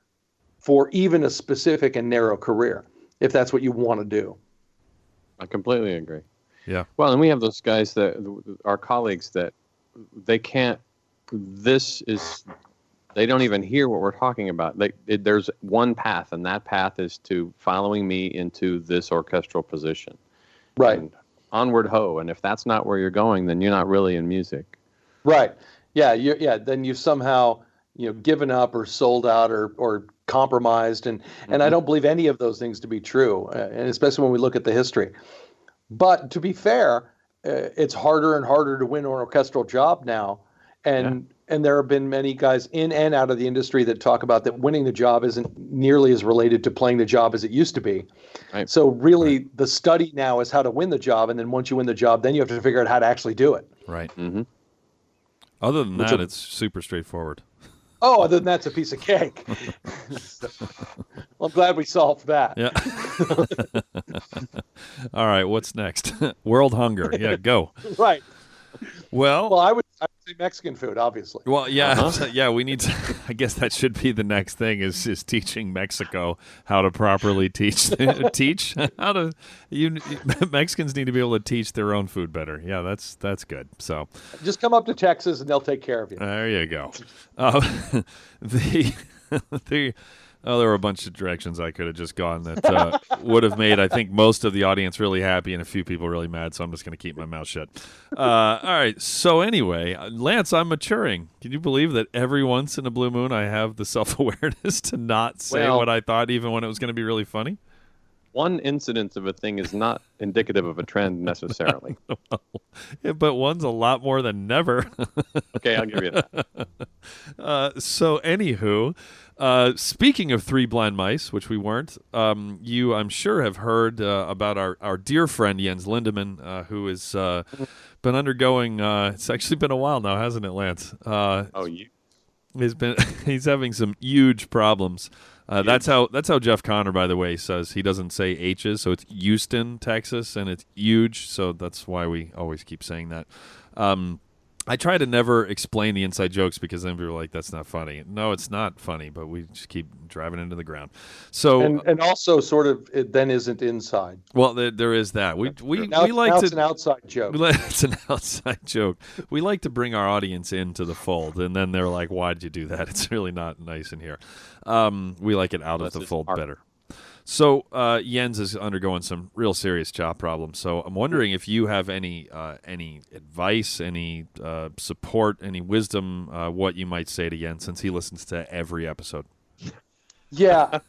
for even a specific and narrow career, if that's what you want to do. I completely agree. Yeah. Well, and we have those guys that our colleagues that they They don't even hear what we're talking about. There's one path, and that path is to following me into this orchestral position. Right. And onward ho. And if that's not where you're going, then you're not really in music. Right. Yeah. Then you've somehow, given up or sold out or compromised. And I don't believe any of those things to be true, and especially when we look at the history. But to be fair, it's harder and harder to win an orchestral job now. And there have been many guys in and out of the industry that talk about that winning the job isn't nearly as related to playing the job as it used to be. Right. So really the study now is how to win the job. And then once you win the job, then you have to figure out how to actually do it. Right. Mm-hmm. Other than that, it's super straightforward. Oh, other than that's a piece of cake. Well, I'm glad we solved that. Yeah. All right, what's next? World hunger. Yeah, go. Right. Well, I would say Mexican food, obviously. Well, yeah, yeah. We need to. I guess that should be the next thing is teaching Mexico how to properly teach how to. Mexicans need to be able to teach their own food better. Yeah, that's good. So just come up to Texas and they'll take care of you. There you go. There were a bunch of directions I could have just gone that would have made, I think, most of the audience really happy and a few people really mad, so I'm just going to keep my mouth shut. All right, so anyway, Lance, I'm maturing. Can you believe that every once in a blue moon I have the self-awareness to not say what I thought even when it was going to be really funny? One incidence of a thing is not indicative of a trend necessarily. Yeah, but one's a lot more than never. Okay, I'll give you that. So anywho, speaking of Three Blind Mice, which we weren't, you, I'm sure, have heard about our dear friend Jens Lindemann, who has been undergoing, it's actually been a while now, hasn't it, Lance? He's having some huge problems. That's how Jeff Conner, by the way, says. He doesn't say H's, so it's Houston, Texas, and it's huge, so that's why we always keep saying that. I try to never explain the inside jokes because then people are like, that's not funny. No, it's not funny, but we just keep driving into the ground. So and also sort of it then isn't inside. Well, there is that. We like to. It's an outside joke. It's an outside joke. We like to bring our audience into the fold, and then they're like, "Why did you do that? It's really not nice in here." We like it out of the fold better. So Jens is undergoing some real serious job problems. So I'm wondering if you have any advice, any support, any wisdom, what you might say to Jens, since he listens to every episode. Yeah,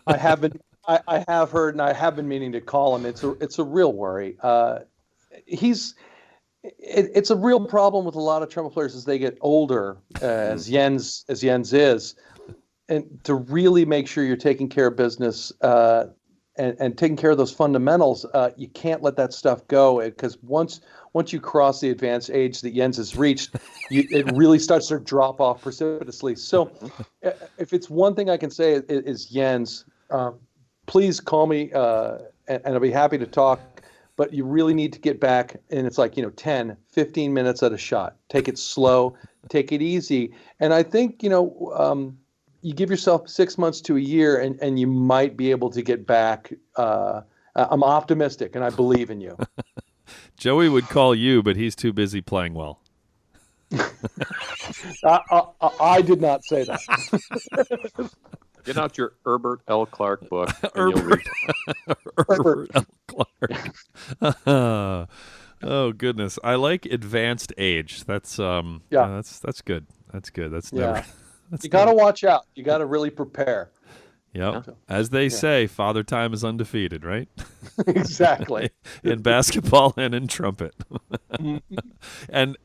I have been. I have heard, and I have been meaning to call him. It's a real worry. It's a real problem with a lot of trumpet players as they get older, as Jens is. And to really make sure you're taking care of business and taking care of those fundamentals, you can't let that stuff go, because once you cross the advanced age that Jens has reached, it really starts to drop off precipitously. So if it's one thing I can say is Jens, please call me and I'll be happy to talk. But you really need to get back, and it's like 10, 15 minutes at a shot. Take it slow, take it easy. And I think, you give yourself 6 months to a year and you might be able to get back. I'm optimistic and I believe in you. Joey would call you, but he's too busy playing well. I did not say that. Get out your Herbert L. Clark book. Herbert L. Clark. Oh goodness, I like advanced age. That's that's good. That's good. That's never. You got to watch out. You got to really prepare. Yep. As they say, Father Time is undefeated, right? Exactly. In basketball and in trumpet. and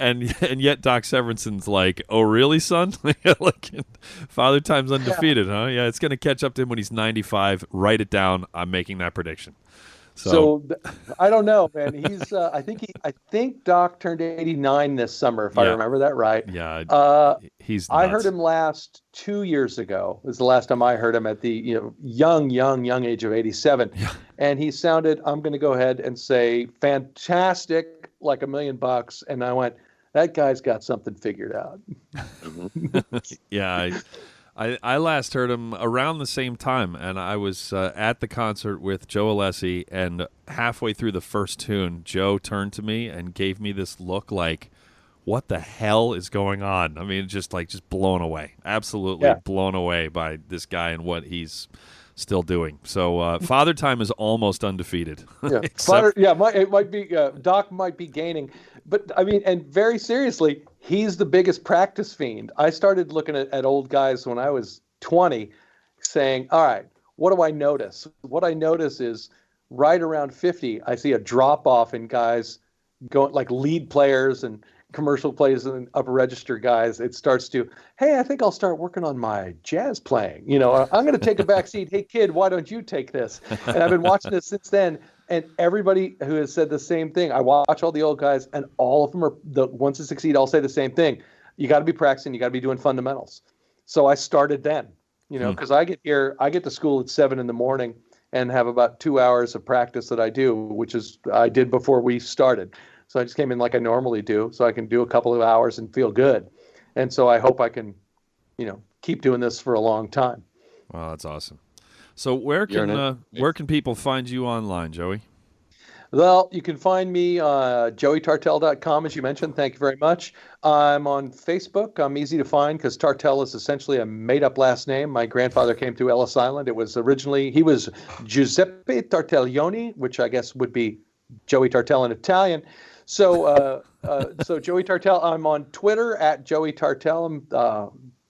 yet Doc Severinson's like, "Oh, really, son? Father Time's undefeated, huh? Yeah, it's going to catch up to him when he's 95. Write it down. I'm making that prediction." So I don't know, man. He's I think Doc turned 89 this summer, if I remember that right. Yeah. He's nuts. I heard him last 2 years ago. This is the last time I heard him at the young age of 87. Yeah. And he sounded, I'm going to go ahead and say, fantastic, like $1 million. And I went, that guy's got something figured out. Yeah. I last heard him around the same time, and I was at the concert with Joe Alessi, and halfway through the first tune, Joe turned to me and gave me this look like, what the hell is going on? I mean, just blown away, absolutely blown away by this guy and what he's still doing. So Father Time is almost undefeated. Yeah, it might be Doc might be gaining, but I mean, and very seriously, he's the biggest practice fiend. I started looking at old guys when I was 20, saying, "All right, what do I notice? What I notice is right around 50, I see a drop off in guys going like lead players and commercial plays and upper register guys. It starts to, hey, I think I'll start working on my jazz playing. You know, I'm going to take a back seat. Hey, kid, why don't you take this?" And I've been watching this since then. And everybody who has said the same thing, I watch all the old guys, and all of them are the ones that succeed. All say the same thing. You got to be practicing. You got to be doing fundamentals. So I started then, you know, because I get to school at 7 a.m. and have about 2 hours of practice that I do, which is I did before we started. So I just came in like I normally do, so I can do a couple of hours and feel good. And so I hope I can, you know, keep doing this for a long time. Wow, that's awesome. So where can people find you online, Joey? Well, you can find me joeytartell.com, as you mentioned. Thank you very much. I'm on Facebook. I'm easy to find because Tartell is essentially a made-up last name. My grandfather came through Ellis Island. He was Giuseppe Tartaglioni, which I guess would be Joey Tartell in Italian. So Joey Tartell. I'm on Twitter at Joey Tartell.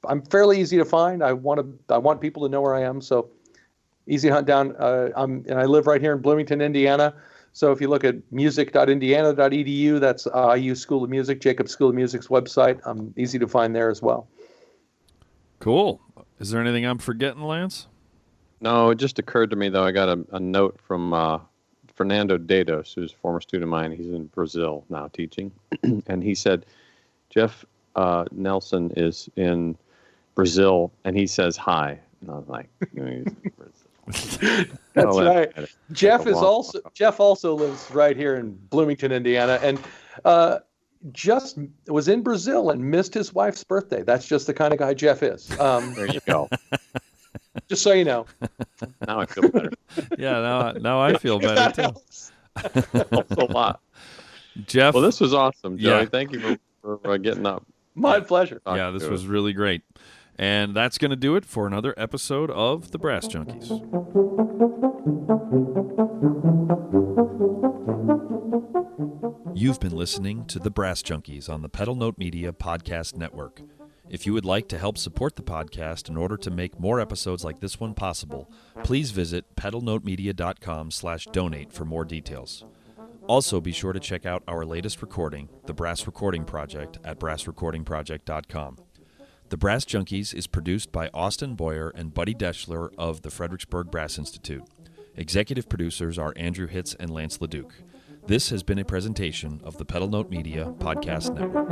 I'm fairly easy to find. I want people to know where I am. So easy to hunt down. And I live right here in Bloomington, Indiana. So if you look at music.indiana.edu, that's IU School of Music, Jacobs School of Music's website. I'm easy to find there as well. Cool. Is there anything I'm forgetting, Lance? No, it just occurred to me though. I got a note from Fernando Dados, who's a former student of mine. He's in Brazil now teaching. And he said, Jeff Nelson is in Brazil, and he says hi. And I was like, he's in Brazil. That's right. Jeff also lives right here in Bloomington, Indiana, and just was in Brazil and missed his wife's birthday. That's just the kind of guy Jeff is. There you go. Just so you know. Now I feel better. Yeah, now I feel better too. Helps a lot. Jeff. Well, this was awesome, Joey. Yeah. Thank you for getting up. My pleasure. Yeah, this was really great. And that's going to do it for another episode of The Brass Junkies. You've been listening to The Brass Junkies on the Pedal Note Media Podcast Network. If you would like to help support the podcast in order to make more episodes like this one possible, please visit pedalnotemedia.com/donate for more details. Also, be sure to check out our latest recording, The Brass Recording Project, at brassrecordingproject.com. The Brass Junkies is produced by Austin Boyer and Buddy Deschler of the Fredericksburg Brass Institute. Executive producers are Andrew Hitz and Lance LeDuc. This has been a presentation of the Pedal Note Media Podcast Network.